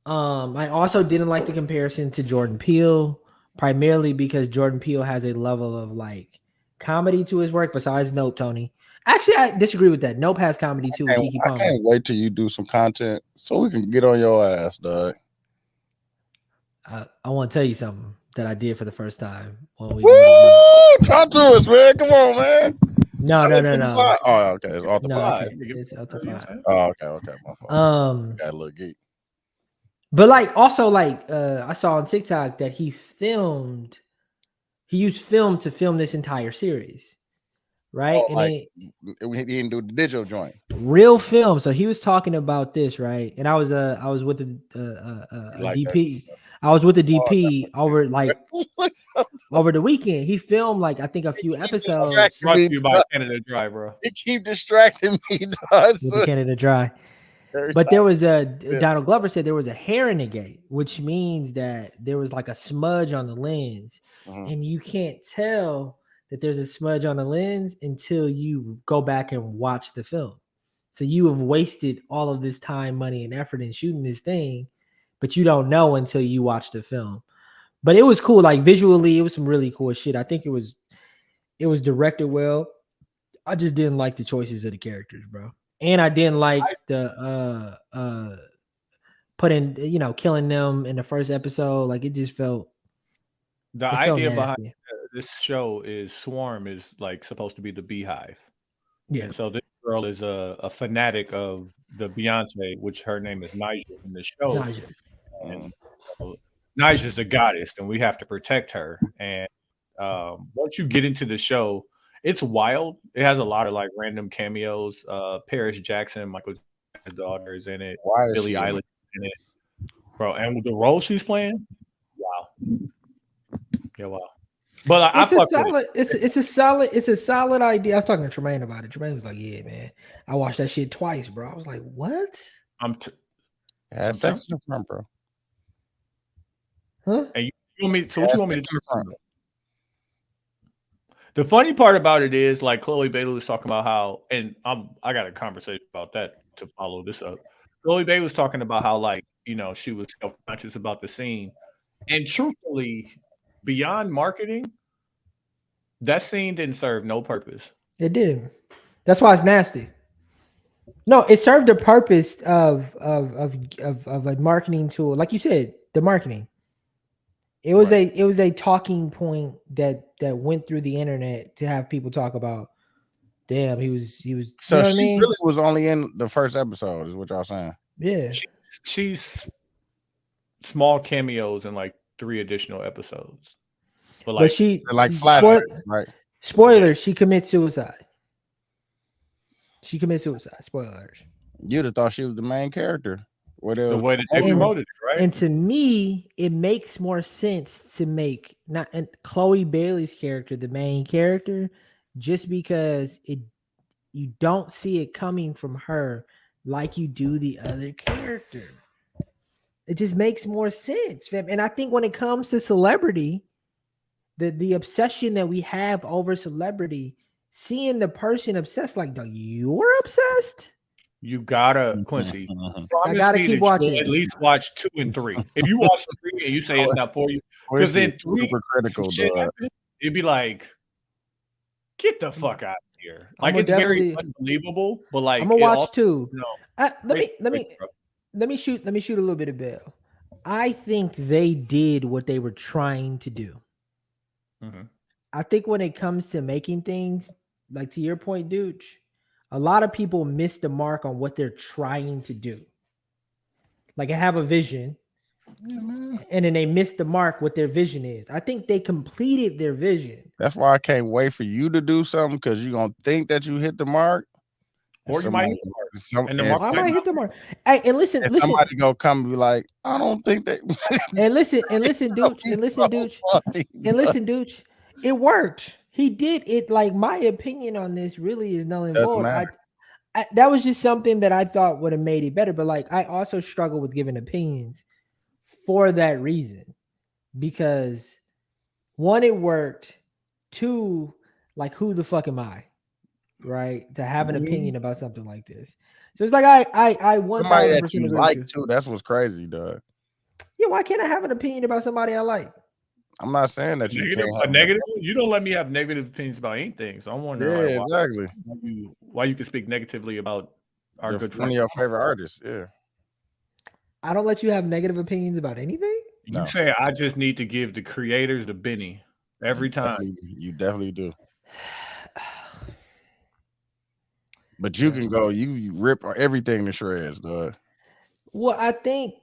I also didn't like the comparison to Jordan Peele, primarily because Jordan Peele has a level of like comedy to his work. Besides Nope, Tony. Actually, I disagree with that. Nope has comedy too. I can't wait till you do some content so we can get on your ass, dog. I want to tell you something that I did for the first time. Woo! Talk to us, man. Come on, man. No. Oh, okay. It's off the pod. It's off the pod. Oh, okay. My fault. Got a little geek. But I saw on TikTok that he used film to film this entire series. Right. Oh, and he didn't do the digital joint. Real film. So he was talking about this, right? And I was with the DP. I was with the DP over the weekend. He filmed I think a few episodes. Brought to you by Canada Dry, bro. He keep distracting me, dog. Canada Dry. But there was Donald Glover said there was a hair in the gate, which means that there was like a smudge on the lens, and you can't tell that there's a smudge on the lens until you go back and watch the film. So you have wasted all of this time, money, and effort in shooting this thing, but you don't know until you watch the film. But it was cool. Like visually, it was some really cool shit. I think it was directed well. I just didn't like the choices of the characters, bro. And I didn't like the killing them in the first episode. Like it just felt idea behind this show is Swarm is like supposed to be the beehive. Yeah. And so this girl is a fanatic of the Beyonce, which her name is Nigel in the show. Nigel. And Nigel's a goddess, and we have to protect her. And once you get into the show, it's wild. It has a lot of like random cameos. Paris Jackson, Michael Jackson's daughter, is in it. Why is Billie she Eilish in it, bro. And with the role she's playing, wow, yeah, wow. But I It's a fuck with it. solid. It's a solid idea. I was talking to Tremaine about it. Tremaine was like, "Yeah, man, I watched that shit twice, bro." I was like, "What?" Had sex in the front, bro. Huh? And you want me? So what you want me to do? The funny part about it is, like Chloe Bailey was talking about how, and I got a conversation about that to follow this up. Chloe Bailey was talking about how, like, you know, she was self-conscious about the scene, and truthfully, beyond marketing, that scene didn't serve no purpose. It did. That's why it's nasty. No, it served the purpose of a marketing tool, like you said, the marketing. It was a talking point that went through the internet to have people talk about. Damn, he was. So you know what she I mean? really was only in the first episode, is what y'all saying? Yeah. She's small cameos in like 3 additional episodes, But she like flat, right? Spoilers: she commits suicide. She commits suicide. Spoilers. You'd have thought she was the main character. The way that they promoted it, right? And to me, it makes more sense to make not Chloe Bailey's character the main character, just because you don't see it coming from her like you do the other character. It just makes more sense, fam. And I think when it comes to celebrity, the obsession that we have over celebrity, seeing the person obsessed, like, dog, you're obsessed. You gotta, Quincy. I gotta keep watching. At least watch 2 and 3. If you watch 3 and you say it's not for you, because then 3 super critical, it'd be like, get the fuck out of here. Like, it's very unbelievable, but like, I'm gonna watch 2. No, let me shoot a little bit of bail. I think they did what they were trying to do. Mm-hmm. I think when it comes to making things, like to your point, Dooch, a lot of people miss the mark on what they're trying to do. Like, I have a vision, and then they miss the mark what their vision is. I think they completed their vision. That's why I can't wait for you to do something, because you're gonna think that you hit the mark. Or you might hit the mark. I might hit the mark. Hey, and listen, somebody gonna come and be like, I don't think that. and listen, Dooch, it worked. He did it. Like, my opinion on this really is null and void. That was just something that I thought would have made it better. But like, I also struggle with giving opinions for that reason, because 1, it worked. 2, like, who the fuck am I, right, to have an opinion about something like this? So it's like I 1,000% agree like too. That's what's crazy, dog. Yeah, why can't I have an opinion about somebody I like? I'm not saying that you negative. You don't let me have negative opinions about anything, so I'm wondering. Yeah, exactly. Why you can speak negatively about our good friend, one of your favorite artists? Yeah, I don't let you have negative opinions about anything. You say I just need to give the creators the Benny every time. You definitely do. But you can go. You rip everything to shreds, dog. Well, I think.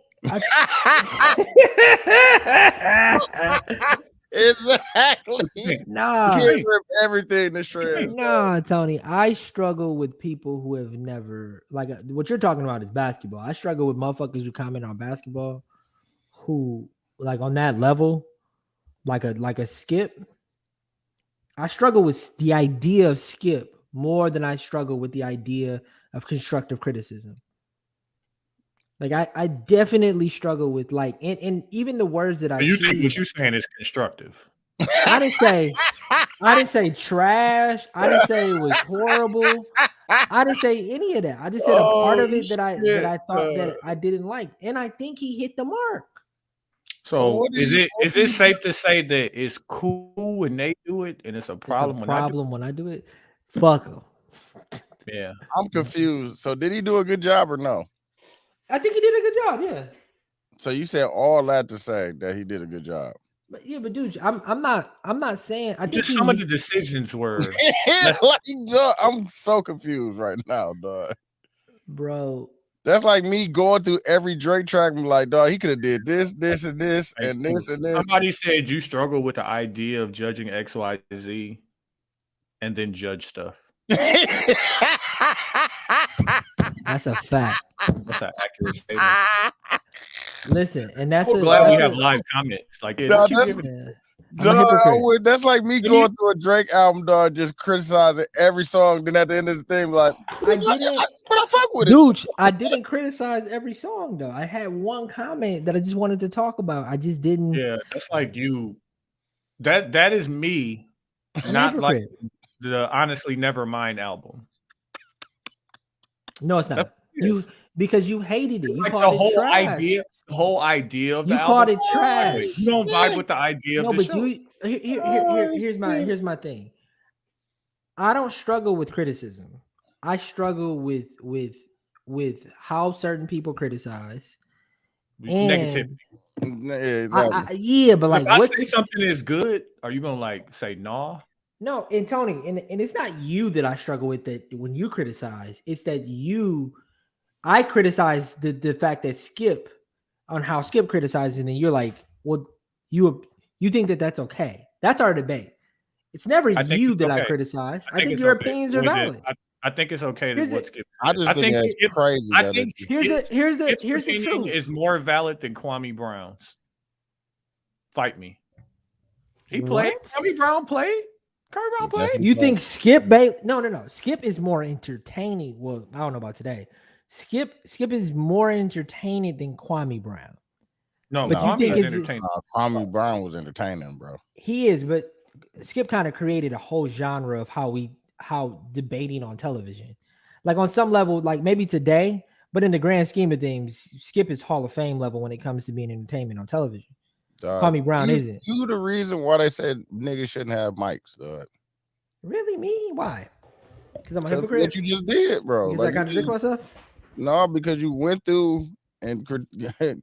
Exactly. Nah, rip everything to shreds. Nah, Tony. I struggle with people who have never, like, what you're talking about is basketball. I struggle with motherfuckers who comment on basketball, who, like, on that level, like a Skip. I struggle with the idea of Skip more than I struggle with the idea of constructive criticism. Like, I definitely struggle with, like, and even the words that I you think what you're saying is constructive. I didn't say trash. I didn't say it was horrible. I didn't say any of that. I just said a part of it that I thought that I didn't like, and I think he hit the mark. So is it safe to say that it's cool when they do it, and it's a problem when I do it? Fuck him. Yeah, I'm confused. So did he do a good job or no? I think he did a good job. Yeah. So you said all that to say that he did a good job. But yeah, but dude, I'm not saying. I think Just some of the decisions were. Like, dog, I'm so confused right now, dog. Bro, that's like me going through every Drake track and be like, dog, he could have did this, this, and this, and this, and this. Somebody said you struggle with the idea of judging X, Y, Z, and then judge stuff. That's a fact. That's an accurate statement. Listen, and that's glad we have live comments. Like, No, dog, that's like me going through a Drake album, dog, just criticizing every song. Then at the end of the thing, like, but I fuck with it, dude. I didn't criticize every song though. I had one comment that I just wanted to talk about. I just didn't. Yeah, that's like you. That is me. Not like the Honestly Nevermind album. No, it's not. You because you hated it. You like called the whole it trash. idea. The whole idea of the you album. Called it trash. You don't vibe with the idea of the show. Here's my thing. I don't struggle with criticism. I struggle with how certain people criticize. Negativity. Exactly. But like, if I say something is good, are you gonna like say nah? No, and Tony, and it's not you that I struggle with that when you criticize. It's that I criticize the fact that Skip on how Skip criticizes, and then you're like, well, you think that's okay. That's our debate. It's never you that I criticize. I think your opinions are valid. I think it's okay to what Skip. I just think it's crazy. I think here's the truth. Is more valid than Kwame Brown's. Fight me. He played. Kwame Brown played. Kwame Brown played. You think Skip Bayless? No. Skip is more entertaining. Well, I don't know about today. Skip is more entertaining than Kwame Brown. No, but Kwame you think is entertaining. Kwame Brown was entertaining, bro. He is, but Skip kind of created a whole genre of how debating on television. Like on some level, like maybe today, but in the grand scheme of things, Skip is Hall of Fame level when it comes to being entertainment on television. Kwame Brown isn't. You the reason why they said niggas shouldn't have mics, dog. Really, me? Why? Because I'm a hypocrite. What you just did, bro. Because I contradict myself. No, because you went through and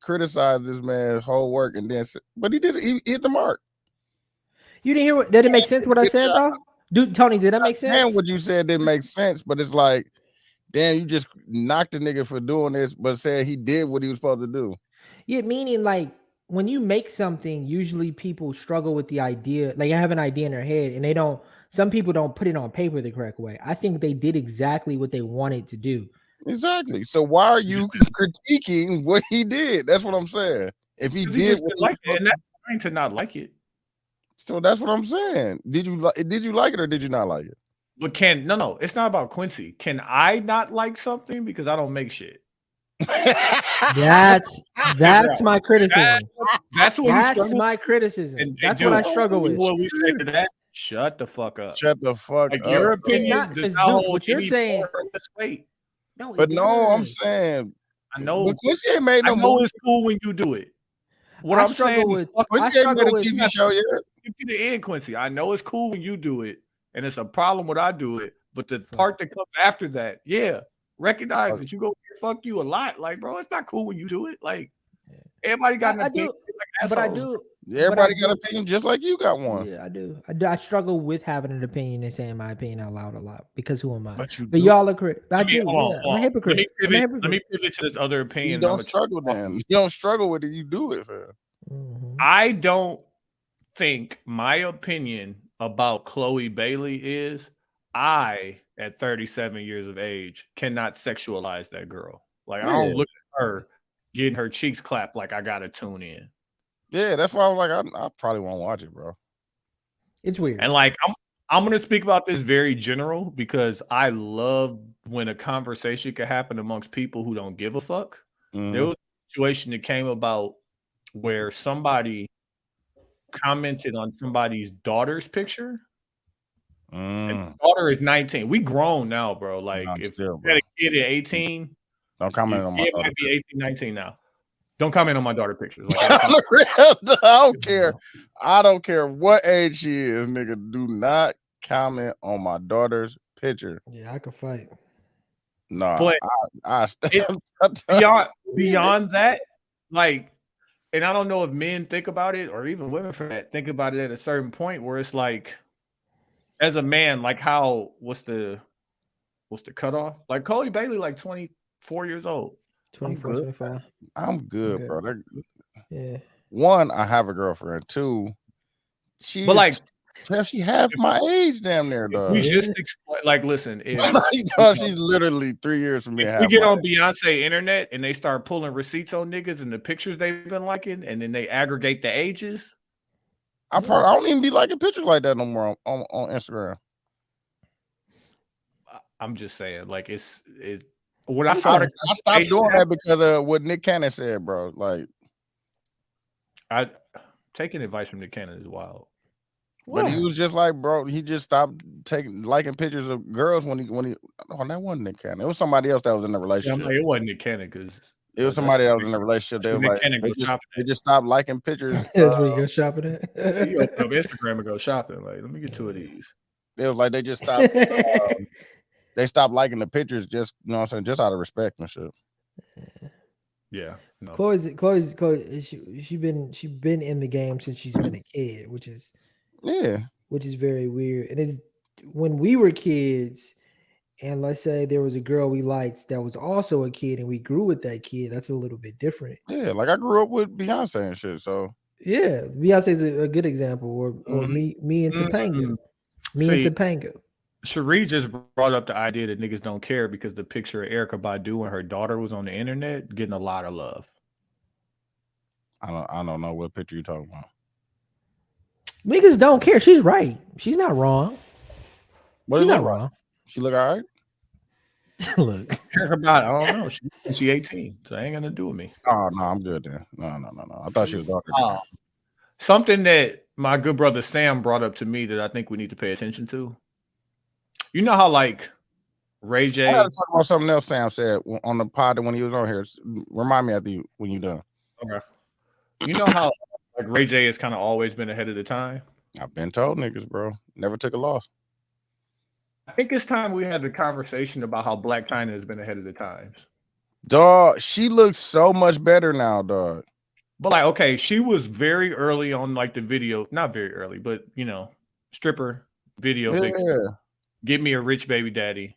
criticized this man's whole work, and then, but he did. He hit the mark. You didn't hear did it make sense what I said though? Dude, Tony, did that make sense? And what you said didn't make sense, but it's like, damn, you just knocked the nigga for doing this, but said he did what he was supposed to do. Yeah, meaning like when you make something, usually people struggle with the idea. Like I have an idea in their head, and some people don't put it on paper the correct way. I think they did exactly what they wanted to do. Exactly. So why are you critiquing what he did? That's what I'm saying. If he did what like it, and that's trying to not like it. So that's what I'm saying. Did you like it or did you not like it? But no, it's not about Quincy. Can I not like something because I don't make shit? That's my criticism. That's my criticism. And that's what I struggle with. What we say to that? Shut the fuck up. Shut the fuck up. Your opinion does not hold what you're saying. Weight. No, but no, I'm saying I know. But Quincy ain't made no I know it's cool when you do it. What I'm saying is, Quincy ain't made a TV show yet. To the end, Quincy. I know it's cool when you do it, and it's a problem when I do it. But the part that comes after that, recognize that you go fuck you a lot. Like, bro, it's not cool when you do it. Like, everybody got an opinion. But I do. Everybody got an opinion just like you got one. Yeah, I do. I struggle with having an opinion and saying my opinion out loud a lot because who am I? But y'all are correct. I'm a hypocrite. Let me pivot to this other opinion. You don't struggle, then. You don't struggle with it. You do it, fam. Mm-hmm. I don't think my opinion about Chloe Bailey is I, at 37 years of age, cannot sexualize that girl. Like, I don't look at her getting her cheeks clapped like I gotta tune in. Yeah, that's why I was like, I probably won't watch it, bro. It's weird. And like, I'm gonna speak about this very general because I love when a conversation can happen amongst people who don't give a fuck. Mm-hmm. There was a situation that came about where somebody commented on somebody's daughter's picture. And the daughter is 19. We grown now, bro. Like, if you had a kid at 18, don't comment on my daughter. It might be 18, 19 now. Don't comment on my daughter pictures. Like, I don't care. I don't care what age she is, nigga. Do not comment on my daughter's picture. Yeah, I could fight. No, but I beyond that, like, and I don't know if men think about it or even women for that think about it at a certain point where it's like, as a man, like what's the cutoff? Like Chloe Bailey, like 24 years old. 24, 25. I'm good, Okay. bro. Yeah. One, I have a girlfriend. Two, she half my age, damn near, dog. We just explain, like, listen, she's literally 3 years from me. If we get on Beyonce internet and they start pulling receipts on niggas and the pictures they've been liking, and then they aggregate the ages. I don't even be liking pictures like that no more on Instagram. I'm just saying, like, when I saw I stopped doing that because of what Nick Cannon said, bro. Like, taking advice from Nick Cannon is wild. But he was just like, bro, he just stopped liking pictures of girls when he that wasn't Nick Cannon. It was somebody else that was in the relationship. Yeah, it wasn't Nick Cannon because it was somebody that was in the relationship. They was like, they just stopped liking pictures. That's where you go shopping at. You open up Instagram and go shopping. Like, let me get 2 of these. It was like they just stopped. They stopped liking the pictures, just you know what I'm saying, just out of respect and shit. Yeah. No. Chloe's she been in the game since she's been a kid, which is very weird. And it's when we were kids, and let's say there was a girl we liked that was also a kid, and we grew with that kid. That's a little bit different. Yeah, like I grew up with Beyonce and shit. So yeah, Beyonce is a good example, or me and Topanga, and Topanga. Cherie just brought up the idea that niggas don't care because the picture of Erykah Badu and her daughter was on the internet getting a lot of love. I don't know what picture you're talking about. Niggas don't care. She's right. She's not wrong. She's not wrong. She look all right. Look, Erykah Badu, I don't know. She 18, so ain't gonna do with me. Oh no, I'm good then. No. I thought she was darker. Something that my good brother Sam brought up to me that I think we need to pay attention to. You know how like Ray J. I gotta talk about something else Sam said on the pod when he was on here. Remind me when you're done. Okay. You know how like Ray J has kind of always been ahead of the time? I've been told niggas, bro. Never took a loss. I think it's time we had the conversation about how Blac Chyna has been ahead of the times. Dog, she looks so much better now, dog. But like, okay, she was very early on like the video, not very early, but you know, stripper video vixen. Give me a rich baby daddy.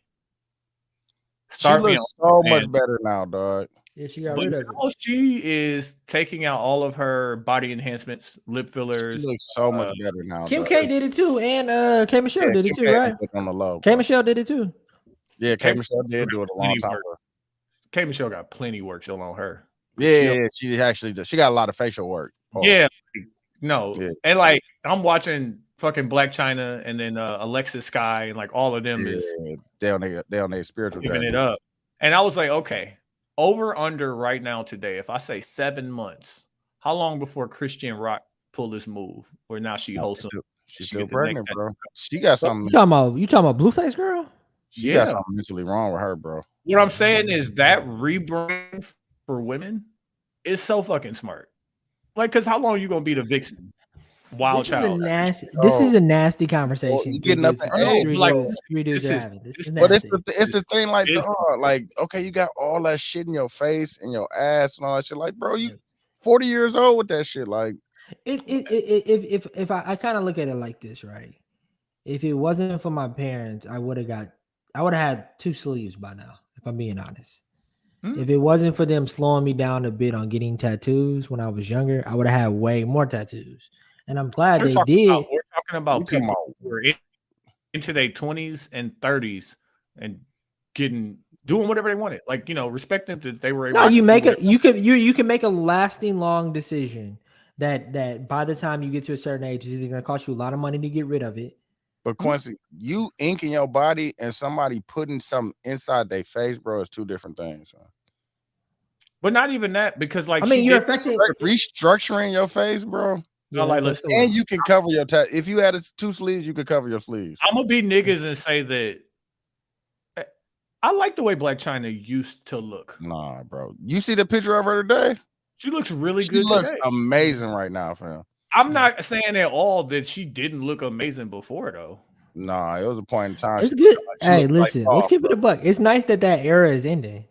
She looks so much better now, dog. Yeah, she got rid of it. She is taking out all of her body enhancements, lip fillers. She looks so much better now. Kim K did it too, and K Michelle did it too, right? On the low, K Michelle did it too. Yeah, K Michelle did do it a long time ago. K Michelle got plenty work still on her. Yeah, she actually does. She got a lot of facial work. Yeah, and like I'm watching fucking Blac Chyna and then Alexis Sky and like all of them is they on their spiritual giving it up. And I was like, okay, over under right now today, if I say 7 months, how long before Christian Rock pull this move where now she hosts she's still pregnant, bro. She got something. You talking about Blueface girl? She got something mentally wrong with her, bro. What I'm saying is that rebrand for women is so fucking smart. Like, cause how long you gonna be the vixen? Wild child. This is a nasty conversation. You getting up to age, like three dudes are having. But it's the thing, like, like, okay, you got all that shit in your face and your ass and all that shit. Like, bro, you 40 years old with that shit. Like, if I kind of look at it like this, right? If it wasn't for my parents, I would have had 2 sleeves by now, if I'm being honest. If it wasn't for them slowing me down a bit on getting tattoos when I was younger, I would have had way more tattoos. And I'm glad they did. We're talking about people who are into their 20s and 30s and doing whatever they wanted. Like, you know, respecting that they were able you can make a lasting long decision that by the time you get to a certain age, it's either going to cost you a lot of money to get rid of it. But Quincy, you inking your body and somebody putting something inside their face, bro, is 2 different things. Huh? But not even that, because like, I mean, you're affecting restructuring your face, bro. Yeah, like, and you can cover your if you had 2 sleeves, you could cover your sleeves. I'm gonna be niggas and say that I like the way Blac Chyna used to look. Nah, bro. You see the picture of her today? She looks really good. She looks amazing right now, fam. I'm not saying at all that she didn't look amazing before, though. Nah, it was a point in time. It's good. Hey, listen, let's keep it a buck. It's nice that era is ending.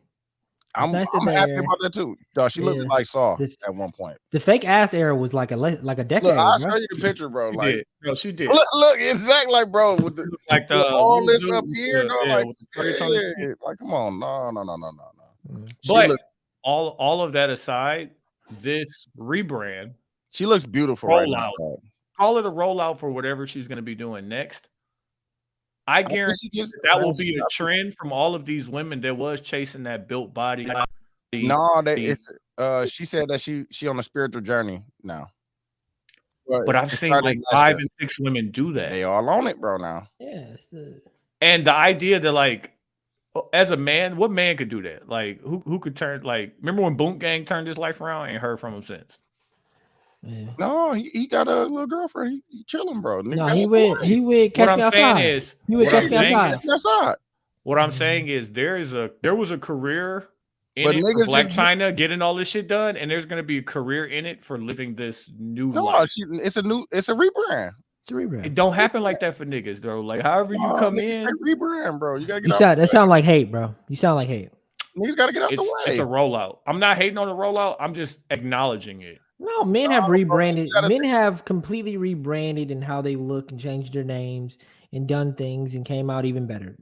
I'm nice that happy they're- about that too. Dog, she looked Yeah. like Saw The- at one point. The fake ass era was like a decade. Look, I'll bro. show you the picture, bro. She Like, did. No, she did. look, exactly like, bro, with the Like with all what was this the- up with here, the- dog. yeah, Like, with the braids on his feet. like, come on, no. Mm. She But look, all of that aside, this rebrand, she looks beautiful right now. Rollout. Dog. call it a rollout for whatever she's going to be doing next. I think guarantee she just- that will be a trend from all of these women that was chasing that built body. No, it's she said that she on a spiritual journey now. But I've it seen started like last 5 year. and 6 women do that. They all on it, bro. Now, Yeah, it's the And the idea that like as a man, what man could do that? Like who could turn like remember when Boom Gang turned his life around? Ain't heard from him since. yeah. no, he got a little girlfriend. He chilling, bro. Nigga No, got he a went. boy. He went. Catch What me I'm saying outside. is He went what catch I'm me saying outside. is- That's outside. what I'm saying is there was a career in But it for niggas Black just China getting all this shit done, and there's gonna be a career in it for living this new No, life. it's a rebrand. It's a rebrand. It don't happen like that for niggas though. Like however you come niggas in, straight rebrand, bro. You gotta get You out. sound. That sound like hate, bro. You sound like hate. Niggas gotta get out the way. it's a rollout. I'm not hating on the rollout. I'm just acknowledging it. No, men have No, bro, you rebranded. gotta Men have completely rebranded in how they look and changed their names and done things and came out even better.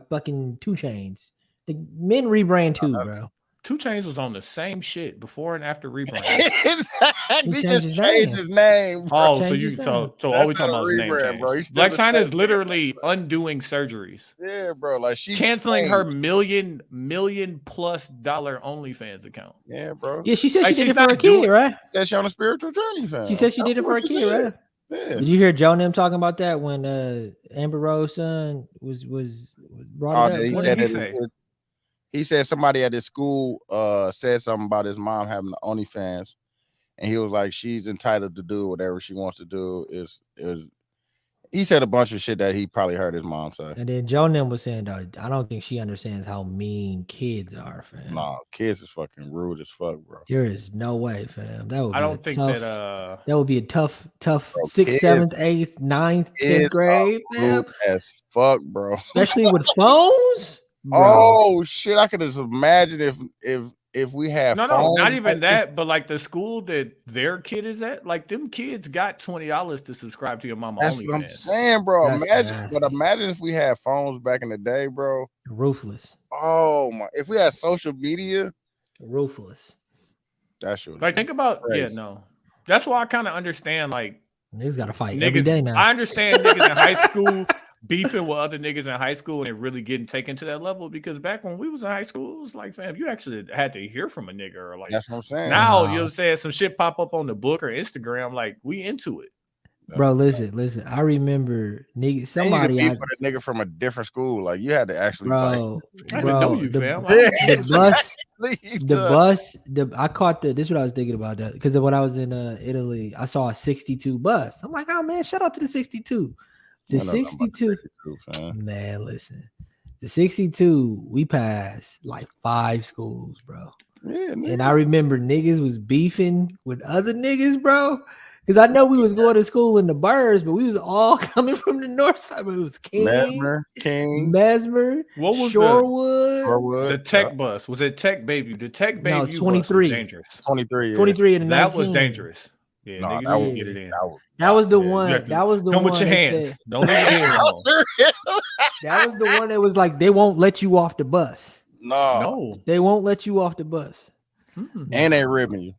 Fucking 2 Chainz. The men rebrand too, bro. 2 Chainz was on the same shit before and after rebrand. Exactly. He changed just his changed name. his name. Bro. Oh, so Changed you his name. so all That's we talking not about a is name rebrand, change. bro. He's still Black the China is same. literally undoing surgeries. Yeah, bro. Like she Canceling her changed. million plus dollar OnlyFans account. Yeah, bro. Yeah, she said Like, she did she's it for not a kid, doing- right? Said she on a spiritual journey, fam. She said she That's did it for what a she kid, said. right? Yeah. Did you hear Joe and them talking about that when Amber Rose son was brought Oh, it up? he What said did he that say? he said somebody at his school said something about his mom having the OnlyFans, and he was like, she's entitled to do whatever she wants to do. He said a bunch of shit that he probably heard his mom say. And then Joe and them was saying, I don't think she understands how mean kids are, fam. Nah, kids is fucking rude as fuck, bro. There is no way, fam. That would be I don't think tough, that that would be a tough Bro, 6th, kids- 7th, 8th, 9th, 10th Kids grade, are fam. rude as fuck, bro. Especially with phones. Bro. Oh shit! I could just imagine if we had no, phones not even back that, but like the school that their kid is at, like them kids got $20 to subscribe to your mama That's what I'm OnlyFans. saying, bro. That's But nasty. imagine if we had phones back in the day, bro. Ruthless. Oh my! If we had social media, Ruthless. that should Like think about Crazy. no. That's why I kind of understand like Niggas gotta fight every niggas. day now. I understand niggas in high school beefing with other niggas in high school and really getting taken to that level because back when we was in high school, it was like, fam, you actually had to hear from a nigga or like That's what I'm saying. now, you know Nah. what I'm saying? Some shit pop up on the book or Instagram, like we into it. Bro, listen. I remember nigga, Somebody somebody, for the nigga from a different school. Like you had to actually bro, I didn't know bro, you, the, fam. the bus, I caught this is what I was thinking about that because when I was in Italy, I saw a 62 bus. I'm like, oh man, shout out to the 62. The 62, man, listen, the 62, we passed like 5 schools, bro. Yeah, And I remember niggas was beefing with other niggas, bro. Because I know we was going to school in the Burbs, but we was all coming from the north side. It was King, Mesmer, What was Shorewood, the tech bus? Was it Tech Baby? The Tech Baby No, bus 23. was dangerous. 23. 23 and That was 19. dangerous. Yeah, No, niggas that need was to get it in. That was the Yeah, you one. have to That was the Come one. with your that hands. said- Don't leave your hands alone. that was the one that was like, they won't let you off the bus. No, No. They won't let you off the bus. and they ribbing you.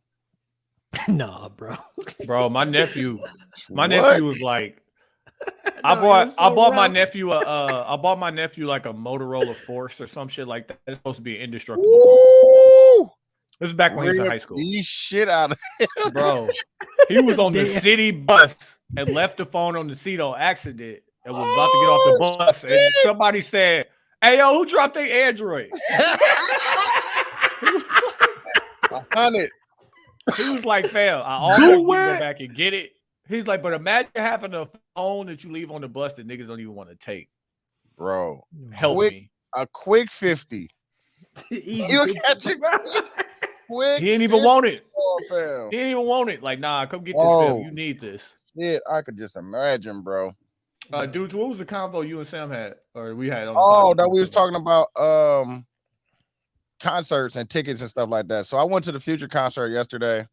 Nah, bro. Bro, my nephew What? was like, I No, it was so bought my rough. nephew like a Motorola Force or some shit like that. It's supposed to be an indestructible phone. Woo! This is back when he was in Rib high school. these shit out of Bro, he was on the Damn. city bus and left the phone on the seat on accident and was about to get off the bus. And somebody said, hey, yo, who dropped their Android? 100. He was like, fam, I almost need to go back and get it. He's like, but imagine having a phone that you leave on the bus that niggas don't even want to take. Bro. Help Quick. me. A quick 50. Easy. You catch it quick. He didn't even want it. fam. He didn't even want it. Like, nah, come get this, Oh. fam. You need this. Shit, I could just imagine, bro. Dudes, what was the convo you and Sam had? Or we had on the Oh, podcast? that we was talking about concerts and tickets and stuff like that. So I went to the Future concert yesterday,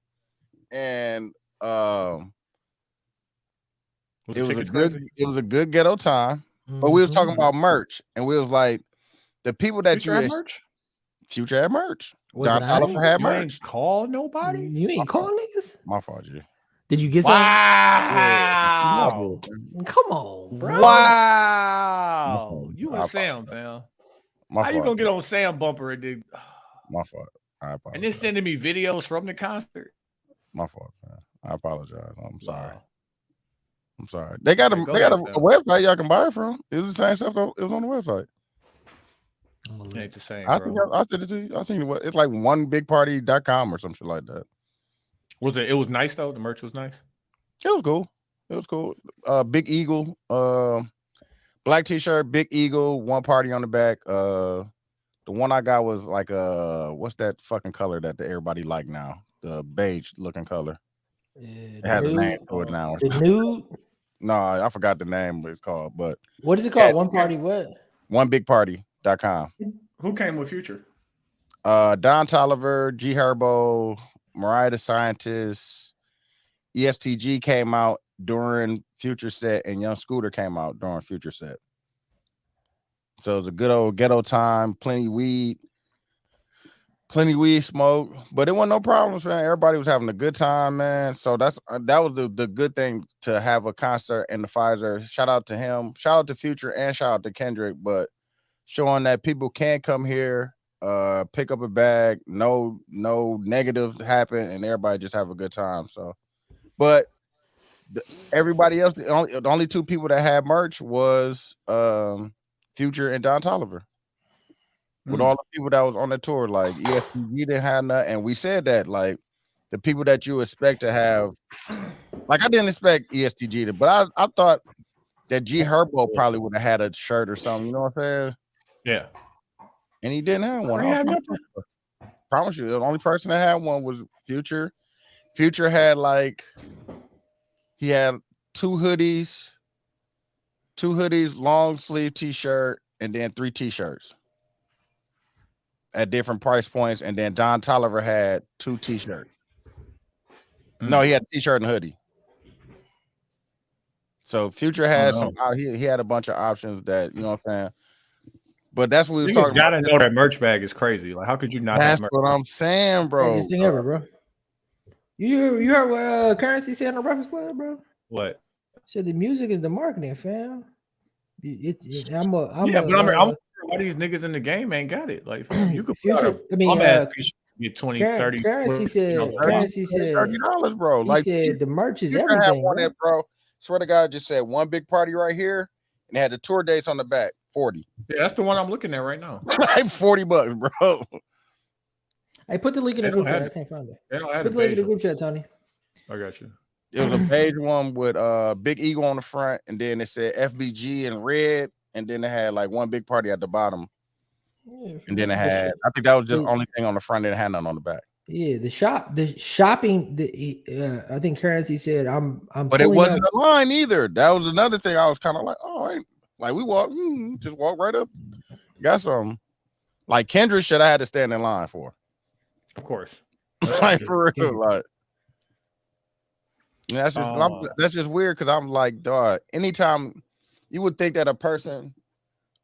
and it was a good ghetto time. But we was talking about merch, and we was like, the people that Future had merch. Future had merch. Don Toliver had merch. You ain't call nobody. You ain't calling niggas. My fault, G. Did you get some? Wow. Come on, bro. Wow. You and Sam, fam. How you gonna get on Sam bumper and then? My fault. I apologize. And then sending me videos from the concert. My fault, man. I apologize. I'm sorry. Wow. I'm sorry. They got a website y'all can buy it from. It was the same stuff that it was on the website. It ain't the same. I think I sent it to you. I seen it. It's like onebigparty.com or some shit like that. Was it? It was nice though. The merch was nice. It was cool. It was cool. Big Eagle, black t-shirt, Big Eagle, one party on the back. The one I got was like what's that fucking color that everybody like now? The beige looking color. It has a name to it now. The nude? No, I forgot the name what it's called, but what is it called? One party what? Onebigparty.com. Who came with Future? Don Toliver, G Herbo, Mariah the Scientist, ESTG came out during Future set, and Young Scooter came out during Future set. So it was a good old ghetto time, plenty weed smoke, but it wasn't no problems, man. Everybody was having a good time, man. So that was the good thing, to have a concert in the Pfizer. Shout out to him, shout out to Future, and shout out to Kendrick, but showing that people can come here, pick up a bag, no negative happen, and everybody just have a good time. So, but everybody else, the only two people that had merch was Future and Don Toliver. With all the people that was on the tour, like ESTG didn't have nothing, and we said that, like, the people that you expect to have, like, I didn't expect ESTG to, but I thought that G Herbo probably would have had a shirt or something, you know what I'm saying? Yeah. And he didn't have one. I promise you, the only person that had one was Future. Future had he had two hoodies, long sleeve t-shirt, and then 3 t-shirts at different price points. And then Don Toliver had 2 t-shirts. No, he had a t-shirt and hoodie. So Future had he had a bunch of options that, you know what I'm saying? But that's what we was talking about. You gotta know that merch bag is crazy. Like, how could you not? That's what I'm saying, bro. Craziest thing ever, bro. You heard what Currency said on the Breakfast Club, bro? What? Said the music is the marketing, fam. I'm why these niggas in the game ain't got it? Like, you could Future. I mean, get 20, 30. Currency said $30, bro. He said the merch is everything, bro. Swear to God, just said one big party right here, and they had the tour dates on the back. 40. Yeah, that's the one I'm looking at right now. Like $40, bro. Hey, put the link in the group chat. I can't find it. Put the link in the group chat, Tony. I got you. It was a beige one with Big Eagle on the front, and then it said FBG in red, and then it had like one big party at the bottom. Yeah, and then it had, I think that was just the only thing on the front, and it had nothing on the back. Yeah, the shopping. I think Currency said, "I'm." But it wasn't a line either. That was another thing. I was kind of like, oh, like we just walk right up, got something. Like Kendrick shit, I had to stand in line for. Of course, like for real, like. Yeah, that's just weird, because I'm like, dog. Anytime you would think that a person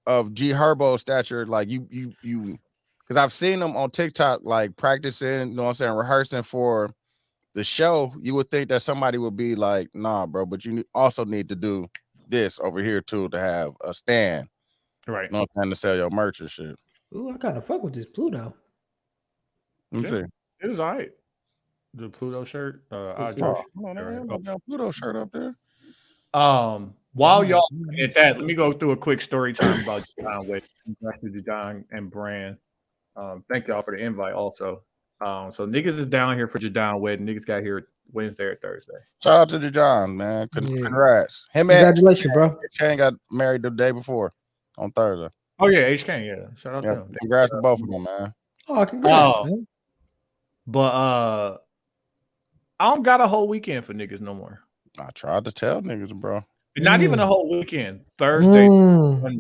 of G Herbo stature, like you, because I've seen them on TikTok, like practicing, you know what I'm saying, rehearsing for the show. You would think that somebody would be like, nah, bro, but you also need to do this over here too to have a stand, right? You know what I'm saying, to sell your merch and shit. Ooh, I kind of fuck with this Pluto. Let me see. It was all right. The Pluto shirt. Pluto shirt up there. While y'all at that, let me go through a quick story time about Jadon Wade. Jadon and Brand. Thank y'all for the invite also. So niggas is down here for Jadon Wade. Niggas got here Wednesday or Thursday. Shout out to Jadon, man. Congrats. Congratulations, bro. Shane got married the day before on Thursday. Oh yeah, HK, yeah. Shout out to him. Congrats to both of them, man. Oh, congrats, man. But I don't got a whole weekend for niggas no more. I tried to tell niggas, bro. Not even a whole weekend. Thursday, Monday.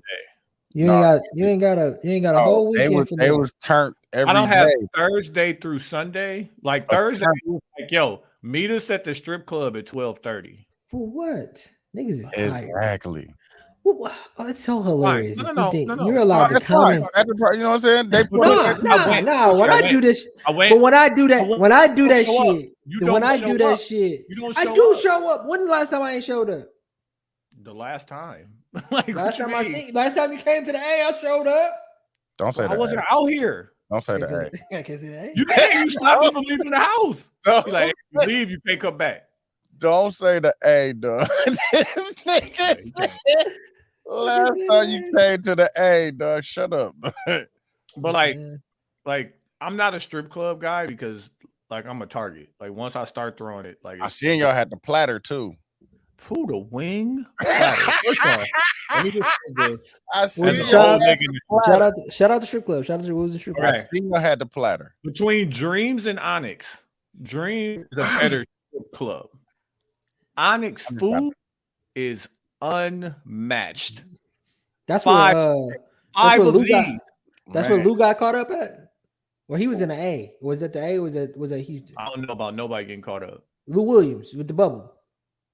You ain't got a whole weekend for they that. was turned every I don't have day. Thursday through Sunday. Like Thursday, it was like, yo, meet us at the strip club at 12:30. For what? Niggas is tired. Exactly. Oh, that's so hilarious. No, If no, you think no, no. you're allowed to That's fine. comment. That's the part, you know what I'm saying? They put No, it. no. When I do this, I went. but when I do that, went- when I do you that don't show up. shit, You then when don't I show do that up. shit, You don't I show do up. show up. When the last time I ain't showed up? The last time. Like Last what time you mean? last time you came to the A, I showed up. Don't say I that. wasn't out here. Don't say Can't that. say that. I can't say that. You can't. You stopped me from leaving the house. Don't, You like, if you leave, you can't come back. don't say the A, dog. This nigga said, last time you came to the A, dog. Shut up. But like I'm not a strip club guy because like I'm a target. Like once I start throwing it, like I seen y'all had the platter too. Who the wing? First off, let me just say this. I As seen an shout old out- nigga in the- Shout out to strip club. Shout out to what was the strip club? I seen y'all had the platter. Between Dreams and Onyx, Dreams is a better strip club. Onyx food is unmatched. That's Five- where Five where of Lou these. got- that's Man. where Lou got caught up at. Well, he was in the A. Was that the A? Or was that Houston? I don't know about nobody getting caught up. Lou Williams with the bubble.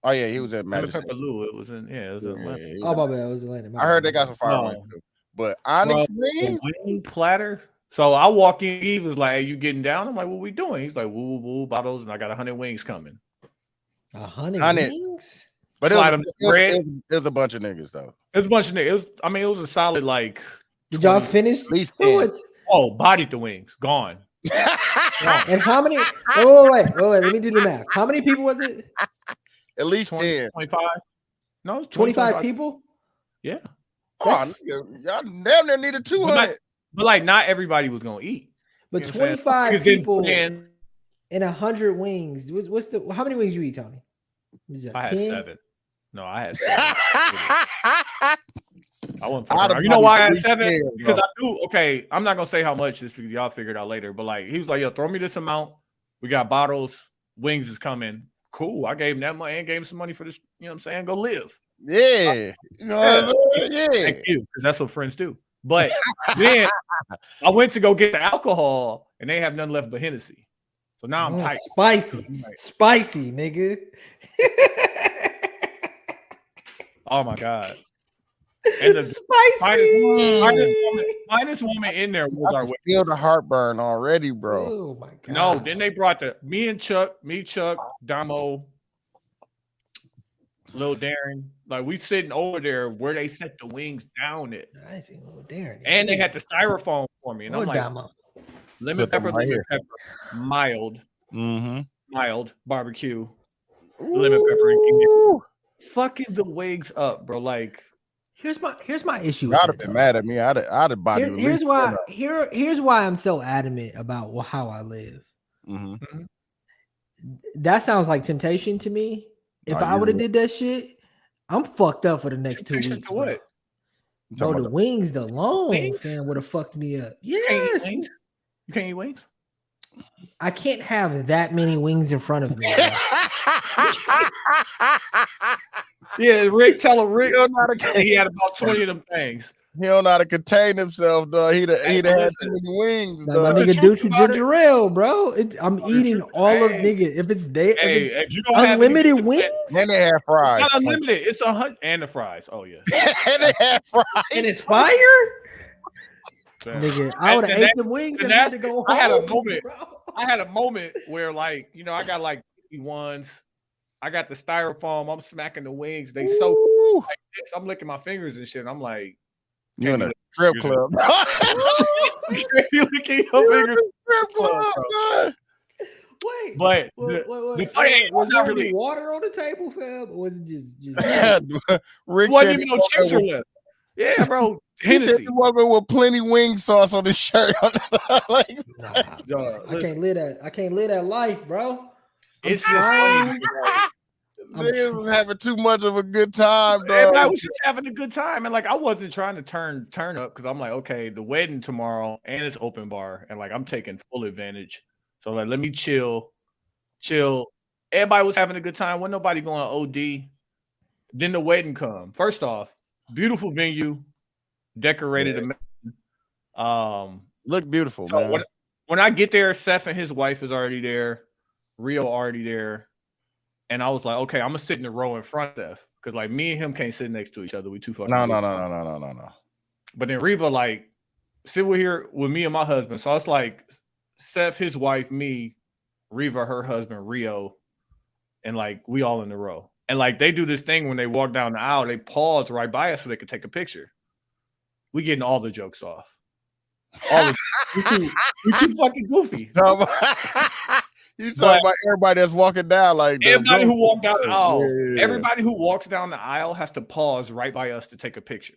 Oh yeah, he was at Lemon Madison. Pepper Lou, it was in it was in Yeah, Atlanta. he was Oh at- my bad, it was Atlanta. My I heard bad. they got some fire No. wings too. But Onyx The wings, wing platter. So I walk in, he was like, hey, you getting down? I'm like, what we doing? He's like, woo, woo, bottles, and I got 100 wings coming. 100 100. wings? but Slide 'em bread. it was a bunch of niggas though. It was a bunch of niggas. It was a solid like. Did y'all 20 finish? At least Who 10. was- Oh, bodied the wings, gone. And how many? Wait. Let me do the math. How many people was it? At least 20, 10. 25. No, it's 25 people? Yeah, Oh, That's- nigga, y'all damn near needed 200. but like not everybody was gonna eat. But You know what I'm saying? 25 Niggas didn't people put in- and 100 wings. What's the? How many wings you eat, Tony? Was it I had 10? 7. No, I had 7. I wasn't fucking I'd have around. You know why I had probably 7? scared, Because bro. I do. Okay, I'm not gonna say how much this because y'all figure it out later. But like, he was like, "Yo, throw me this amount. We got bottles. Wings is coming. Cool." I gave him that money and gave him some money for this. You know what I'm saying? Go live. Yeah. You know what I'm saying? Yeah. Thank you, because that's what friends do. But then I went to go get the alcohol, and they have nothing left but Hennessy. So now I'm tight. Spicy. Spicy, nigga. Oh my god! And the Spicy. finest woman in there was our I feel the heartburn already, bro. Oh my god. No, then they brought me, Chuck, Damo, Lil Darren. Like we sitting over there where they set the wings down at, I ain't seen little Darren. and they had the styrofoam for me, and I'm like, lemon Put them pepper, right lemon here. pepper, Mm-hmm. mild barbecue, lemon pepper, and fucking the wigs up, bro. Like here's my issue. Y'all with have that, been Tony. mad at me. I'd have body. Here's why. Here's why I'm so adamant about how I live. Mm-hmm. That sounds like temptation to me. If Oh, I you would have know. did that shit, I'm fucked up for the next 2 temptation weeks. to Bro. what? Bro, the wings alone, Wings? fam, would have fucked me up. You can't eat Yes, wings. You can't eat wings. I can't have that many wings in front of me. bro. Yeah, Rick, tell him Rick. He don't know how to, He had about 20 of them things. he don't know how to contain himself, dog. He'd have had listen. too many wings, Like my dog. the nigga truth Dutra about it- Jarrell, bro. I'm The eating truth- all of hey. nigga. If it's day, Hey, if if you don't it's have any unlimited discipline- wings And they had fries. It's not unlimited. It's 100 and the fries. Oh yeah. And they had fries. and it's fire, nigga. I would have And ate the wings and and had to that's- go home. I had a moment. bro. I had a moment where, like, you know, I got like ones. I got the styrofoam. I'm smacking the wings. They so Ooh. like this. I'm licking my fingers and shit. I'm like, You in a strip club. you licking your fingers. Strip club, dog. Wait, But wait, the fight ain't was there not really- any water on the table, fam? Or was it just Rick wasn't said even no chips or left. Yeah, bro. he said Hennessy. he woke up with plenty wing sauce on his shirt. Like, nah, Dog, bro. I listen. can't live that. I can't live that life, bro. It's just trying. funny. because, like, niggas was having too much of a good time, everybody dog. was just having a good time, and like I wasn't trying to turn up because I'm like, okay, the wedding tomorrow and it's open bar, and like I'm taking full advantage. So like, let me chill. Everybody was having a good time. Wasn't nobody going OD. Then the wedding come. First off, beautiful venue, decorated the mountain. Look beautiful, so man. When I get there, Seth and his wife is already there, Rio already there, and I was like, okay, I'm gonna sit in the row in front of Seth because like me and him can't sit next to each other. We too fucking No. But then Riva like sit with here with me and my husband. So it's like Seth, his wife, me, Riva, her husband, Rio, and like we all in the row. And like they do this thing when they walk down the aisle, they pause right by us so they could take a picture. We getting all the jokes off. We too fucking goofy. You talking about everybody that's walking down, like everybody who walked down the aisle. Yeah. Everybody who walks down the aisle has to pause right by us to take a picture.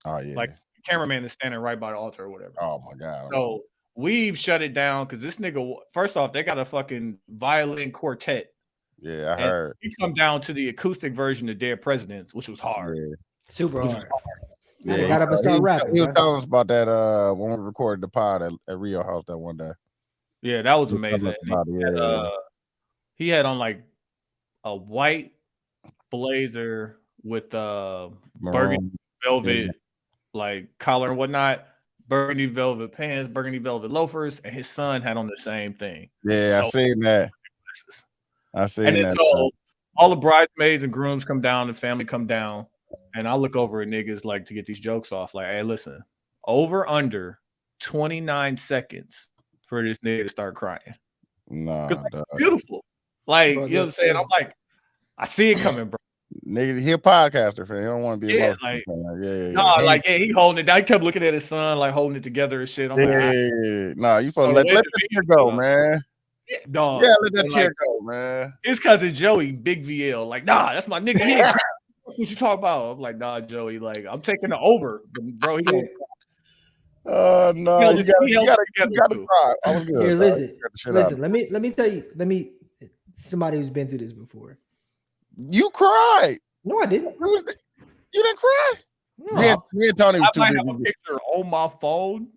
Oh yeah, like the cameraman is standing right by the altar or whatever. Oh my god. So we've shut it down because this nigga. First off, they got a fucking violin quartet. Yeah, I heard. He come down to the acoustic version of Dead Presidents, which was hard. Yeah. Super hard. Yeah, he got up and started rapping. He was telling us about that when we recorded the pod at Rio House that one day. Yeah, that was amazing. He had on like a white blazer with burgundy velvet like collar and whatnot, burgundy velvet pants, burgundy velvet loafers, and his son had on the same thing. Yeah, I seen that. I seen and that. So all the bridesmaids and grooms come down, the family come down, and I look over at niggas like to get these jokes off. Like, hey, listen, over under 29 seconds for this nigga to start crying. No, beautiful. Like, bro, you know what I'm saying? I'm like, I see it coming, bro. Nigga, he a podcaster, fan. He don't want to be like, he holding it down. He kept looking at his son, like holding it together and shit. I'm you supposed to let the chair go, man. Yeah, dog. Yeah, let that chair go, man. His cousin Joey, Big VL, like, nah, that's my nigga. What you talking about? I'm like, nah, Joey, like, I'm taking the over, bro. He didn't. No, you gotta cry. I was good. Here, listen. Let me tell you. Somebody who's been through this before. You cried. No, I didn't. You didn't cry. No. Me and Tony was too goofy. I have a picture on my phone.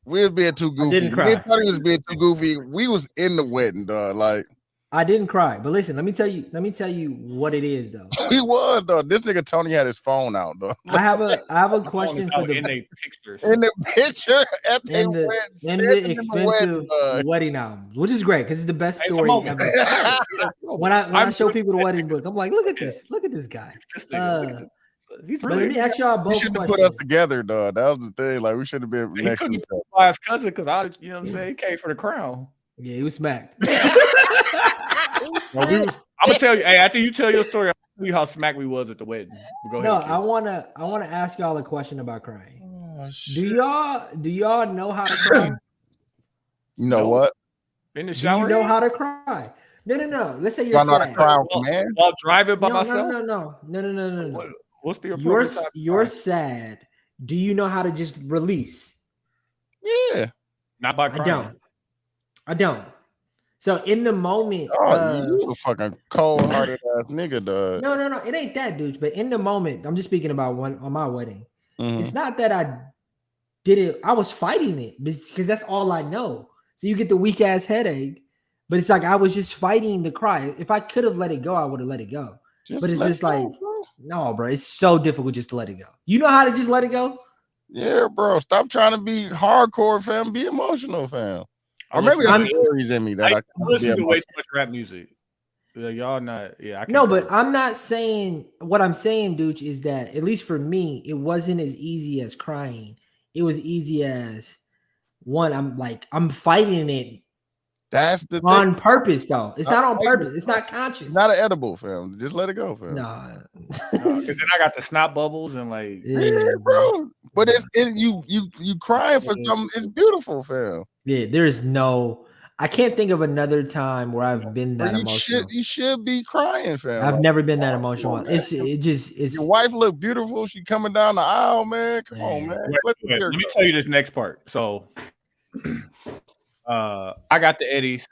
We was being too goofy. I didn't cry. Me and Tony was being too goofy. We was in the wedding, dog. Like, I didn't cry, but listen, let me tell you what it is, though. He was, though. This nigga Tony had his phone out, though. I have a question for in the pictures. In the picture at the expensive wedding album, which is great because it's the best story ever. when I show people the wedding book, I'm like, look at this guy. But let me ask y'all both. You shouldn't have put us together, dog. That was the thing. Like, we should have been next to each other. My cousin, because you know what I'm saying, he came for the crown. Yeah, he was smacked. I'm gonna tell you. Hey, after you tell your story, I'll tell you how smacked we was at the wedding. Go ahead. I wanna ask y'all a question about crying. Oh, do y'all know how to cry? You know what? In the shower? Do you know how to cry? No. Let's say you're sad. Know how to cry, man. While driving by myself? No. What's the you're sad. Do you know how to just release? Yeah. Not by crying. I don't. So in the moment, you a fucking cold-hearted ass nigga, dog. No, it ain't that, dude. But in the moment, I'm just speaking about one on my wedding. Mm-hmm. It's not that I did it. I was fighting it because that's all I know. So you get the weak ass headache, but it's like I was just fighting the cry. If I could have let it go, I would have let it go. But it's just like, no, bro. It's so difficult just to let it go. You know how to just let it go? Yeah, bro. Stop trying to be hardcore, fam. Be emotional, fam. Or maybe I'm Aries in me that I listen to way too much rap music. Y'all not, I no, but I'm not saying what I'm saying, dude, is that at least for me, it wasn't as easy as crying. It was easy as one. I'm fighting it. That's the on purpose, though. It's not on purpose. It's not conscious. It's not an edible, fam. Just let it go, fam. Nah. Because then I got the snot bubbles and like, yeah, bro. But you crying for something. It's beautiful, fam. Yeah, I can't think of another time where I've been that emotional. You should be crying, fam. I've never been that emotional. It's your wife look beautiful. She coming down the aisle, man. Come on, man. Let me tell you this next part. So I got the Eddies.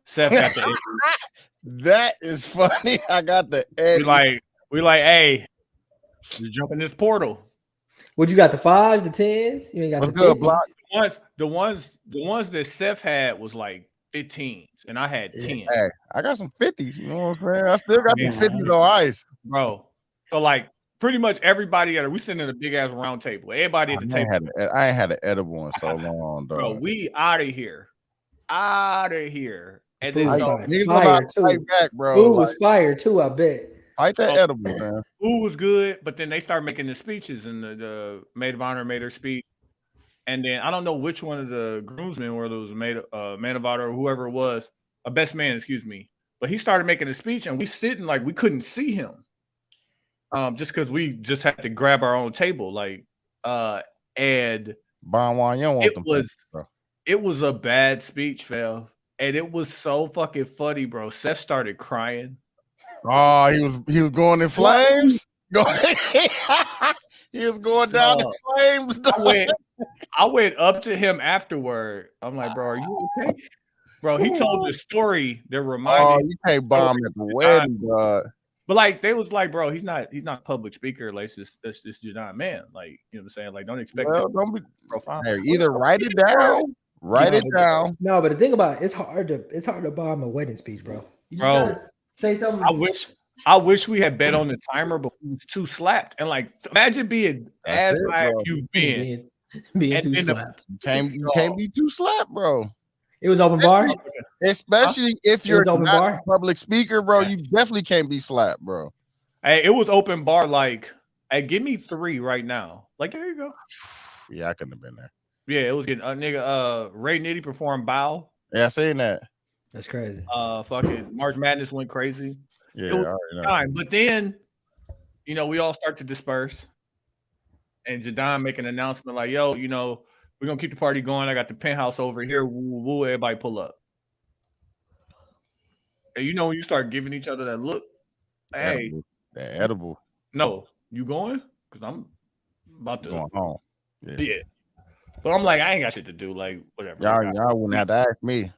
Seth got the Eddies. That is funny. I got the Eddies. We like, hey, you jump in this portal. What you got? The 5s, the 10s? You ain't got the good block. The ones that Seth had was like 15s, and I had 10. Hey, I got some 50s. You know what I'm saying? I still got these 50s on ice, bro. So like pretty much everybody we sitting at a big ass round table. Everybody at the table. I ain't had an edible in so long, dog. Bro, we out of here. Out of here. And Food then was fire too. Back, bro. Food was fire too, I bet. Fight that edible, man. Food was good, but then they started making the speeches, and the maid of honor made her speech. And then I don't know which one of the groomsmen, whether it was man of honor or whoever it was, a best man, excuse me. But he started making a speech, and we sitting like we couldn't see him. Just because we just had to grab our own table, like and it was a bad speech, fell, and it was so fucking funny, bro. Seth started crying. Oh, he was going in flames. He was going down in flames. I went up to him afterward. I'm like, bro, are you okay? Bro, he told the story that reminded you can't bomb at the wedding, bro. But like they was like, bro, he's not a public speaker. Like that's just Jadon man. Like, you know what I'm saying? Like, don't expect don't be profound. Hey, either write it down. Write it down. No, but the thing about it, it's hard to bomb a wedding speech, bro. You just gotta say something. I wish we had bet on the timer, but we was too slapped. And like, imagine being as high as you've been. Being too slapped. You can't be too slapped, bro. It was open bar, especially if you're not a public speaker, bro. You definitely can't be slapped, bro. Hey, it was open bar. Like, hey, give me 3 right now. Like, there you go. Yeah, I couldn't have been there. Yeah, it was getting Ray Nitty performed Bow. Yeah, I seen that. That's crazy. Fucking March Madness went crazy. Yeah, it was time. But then, you know, we all start to disperse, and Jadon make an announcement like, "Yo, you know, we're gonna keep the party going. I got the penthouse over here. Woo, everybody pull up." And you know when you start giving each other that look, hey, that edible. No, you going? Because I'm about to going home. Yeah. But I'm like, I ain't got shit to do. Like, whatever. Y'all wouldn't have to ask me.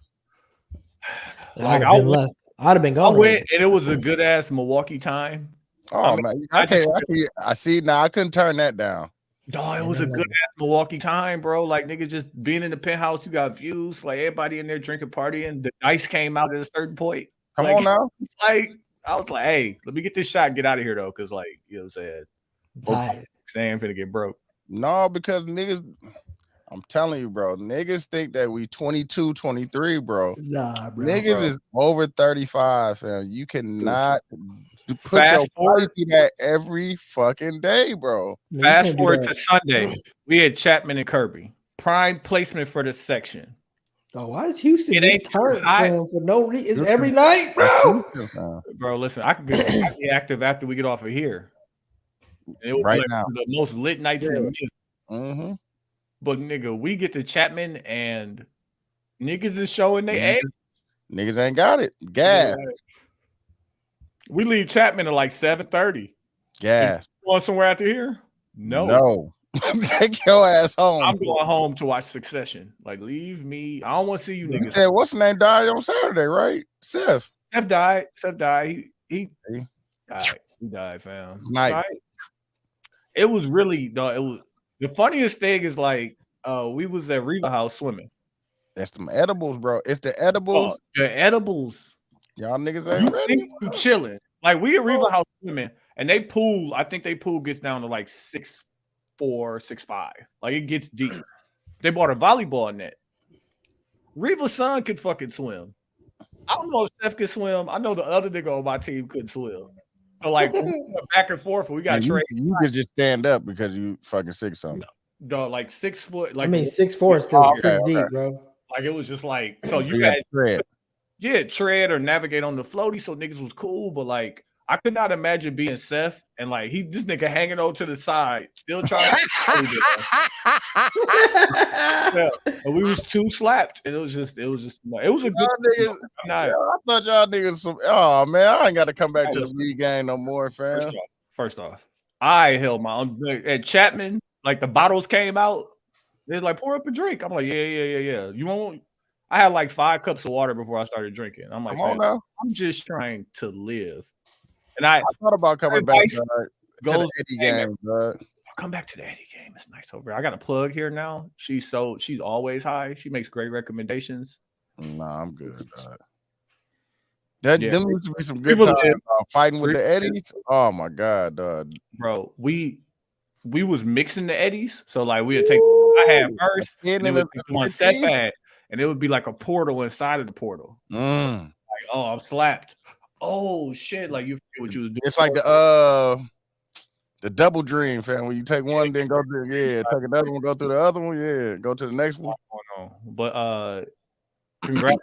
Like, I'd have been gone. I went, and it was a good ass Milwaukee time. Oh, man. I see now. I couldn't turn that down. Dog, it was a good ass Milwaukee time, bro. Like, niggas just being in the penthouse, you got views, like everybody in there drinking, partying. The ice came out at a certain point. Come on now. Like, I was like, hey, let me get this shot and get out of here, though. Cause, like, you know what I'm saying? Saying finna get broke. No, because niggas, I'm telling you, bro, niggas think that we 22, 23, bro. Nah, bro. Niggas is over 35, and you cannot put your body through that every fucking day, bro. Fast forward to Sunday. We had Chapman and Kirby. Prime placement for this section. Oh, why is Houston for no reason? It's every night, bro. Bro, listen, I can be active after we get off of here. It was right now, the most lit nights in the music. Mm-hmm. But nigga, we get to Chapman and niggas is showing their age. Niggas ain't got it. Gas. We leave Chapman at like 7:30. Gas. Going somewhere after here? No. Take your ass home. I'm going home to watch Succession. Like, leave me. I don't want to see you niggas. Said, what's the name died on Saturday, right? Seth died. He died. He died, fam. Nice. It was really it was the funniest thing is like we was at Riva House swimming. That's them edibles, bro. It's the edibles. The edibles. Y'all niggas ain't ready. You chilling. Like we at Riva House swimming and they pool, I think they pool gets down to like 6'4", 6'5". Like it gets deep. They bought a volleyball net. Riva's son could fucking swim. I don't know if Steph could swim. I know the other nigga on my team couldn't swim. So like we went back and forth. We got trade. You could just stand up because you fucking 6 something. No, like 6 foot. Like 6'4" is still pretty deep, bro. Like it was just like so you had tread. Yeah, tread or navigate on the floaty. So niggas was cool, but like I could not imagine being Seth and like this nigga hanging over to the side, still trying to yeah. And we was too slapped. And it was a good night. I thought y'all niggas oh man, I ain't got to come back to the league game no more, fam. First off, I held my own at Chapman, like the bottles came out. They're like, pour up a drink. I'm like, yeah. You want I had like 5 cups of water before I started drinking. I'm like, I'm just trying to live. And I thought about coming back to the Eddie game, bro. Come back to the Eddie game. It's nice over there. I got a plug here now. She's always high. She makes great recommendations. Nah, I'm good. Them Yeah. used to be some good People times. live- Fighting with the Eddies. Oh my god, dog. bro. We was mixing the eddies, so like we would take I had first, and it would take one set bag, and it would be like a portal inside of the portal. Mm. Like, oh, I'm slapped. Oh shit! Like you forget what you was doing. It's like the double dream, fam. When you take one, then go through, take another one, go through the other one, go to the next one. But congrats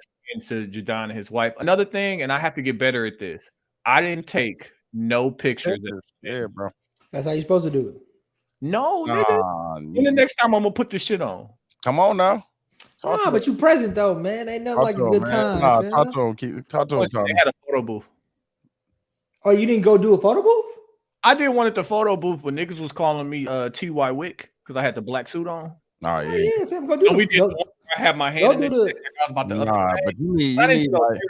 to Jadon and his wife. Another thing, and I have to get better at this. I didn't take no pictures. Yeah, bro. That's how you're supposed to do it. No, nigga. And the next time I'm gonna put this shit on. Come on now. Nah, but you present though, man. Ain't nothing like a good time. Nah, talk to him. Talk to him. They had a photo booth. Oh, you didn't go do a photo booth? I did one at the photo booth, but niggas was calling me T.Y. Wick because I had the black suit on. Oh yeah, fam, go do. So we did. I had my hand in the. I was about to. But you need like.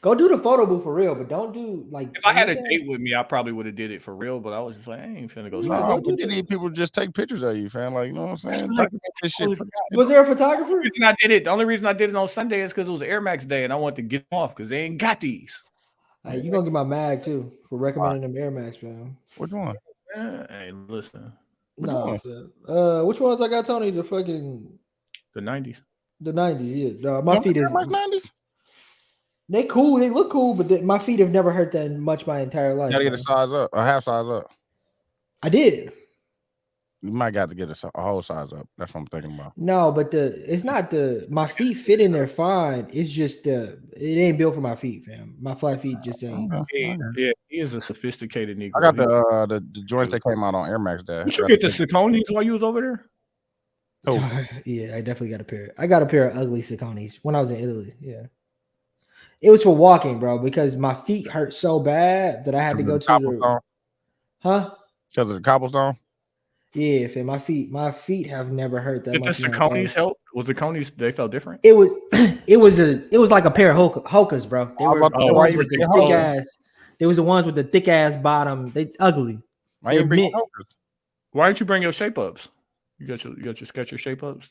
Go do the photo booth for real, but don't do like. If I had a date with me, I probably would have did it for real. But I was just like, I ain't finna go. No, but you need people to just take pictures of you, fam. Like, you know what I'm saying? This shit. Was there a photographer? The only reason I did it on Sunday is because it was Air Max Day, and I wanted to get them off because they ain't got these. Hey, you gonna get my mag too for recommending them Air Max, fam. Which one? Hey, listen. Which ones I got, Tony? The 90s. The 90s, yeah. My feet is like 90s. They cool. They look cool, but my feet have never hurt that much my entire life. You gotta get a size up, a half size up. I did. You might got to get a whole size up. That's what I'm thinking about. No, but it's not my feet fit in there fine. It's just it ain't built for my feet, fam. My flat feet just ain't. Yeah, he is a sophisticated nigga. I got the joints that came out on Air Max Day. Did you get the Sauconys while you was over there? Oh, yeah, I definitely got a pair. I got a pair of ugly Sauconys when I was in Italy. Yeah. It was for walking, bro, because my feet hurt so bad that I had to go to the because of the cobblestone. Yeah, fam, my feet have never hurt that much. Did the Sauconys help? Was the Sauconys they felt different? It was like a pair of Hokas, bro. They were thick ass. They was the ones with the thick ass bottom. They ugly. Why didn't you bring your shape ups? You got your Skechers shape ups.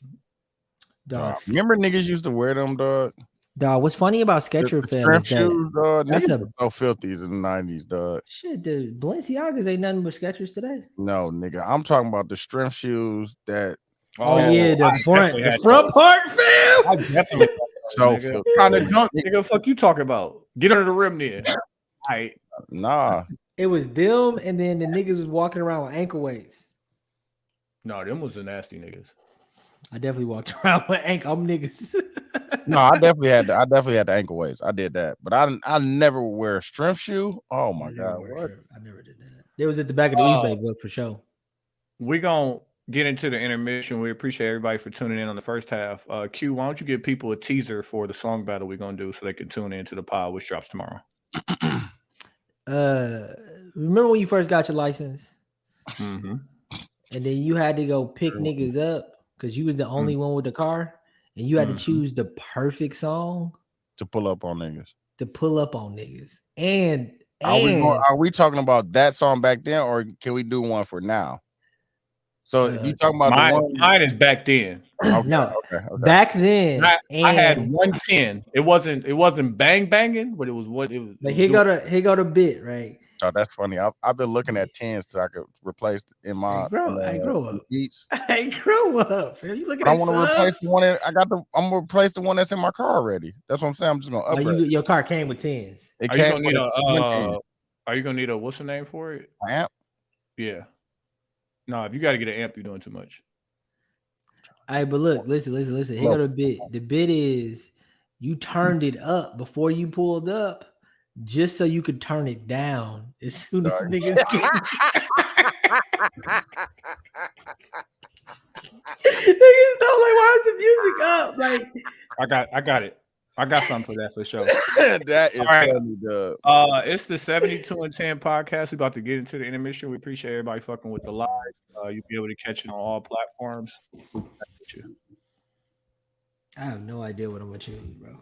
Remember niggas used to wear them, dog. Dog, what's funny about Skechers fam is shoes, dog. Niggas were so filthy in the 90s, dog. Shit, the Balenciagas ain't nothing but Skechers today. No, nigga, I'm talking about the strength shoes that. The front part, fam. I definitely so filthy. Kind of junk, nigga. Fuck you talking about? Get under the rim, then. Right? Nah. It was them, and then the niggas was walking around with ankle weights. No, them was the nasty niggas. I definitely walked around with ankle niggas. No, I definitely had the ankle weights. I did that, but I never wear a strength shoe. Oh my god, what? I never did that. It was at the back of the eBay book for sure. We're gonna get into the intermission. We appreciate everybody for tuning in on the first half. Q, why don't you give people a teaser for the song battle we're gonna do so they can tune into the pod, which drops tomorrow. Remember when you first got your license? Mm-hmm. And then you had to go pick niggas up because you was the only one with the car, and you had to choose the perfect song to pull up on niggas. And are we talking about that song back then, or can we do one for now? So if you talking about mine is back then. Okay, no, okay. Back then I had 110. It wasn't bang banging, but it was what it was. But here go the bit, right? Oh, that's funny. I've been looking at 10s so I could replace in my. I grow up. Beats. I grow up. You looking I want to replace the one. I'm gonna replace the one that's in my car already. That's what I'm saying. I'm just gonna upgrade. Your car came with 10s. Are you gonna need a what's the name for it? Amp. Yeah. No, if you got to get an amp, you're doing too much. All right, but look, listen. Here go the bit. The bit is you turned it up before you pulled up, just so you could turn it down as soon as niggas get. Niggas don't like, why is the music up? Like, I got it. I got something for that for sure. That is funny, dog. It's the 72 and 10 podcast. We're about to get into the intermission. We appreciate everybody fucking with the live. You'll be able to catch it on all platforms. I have no idea what I'm gonna choose, bro.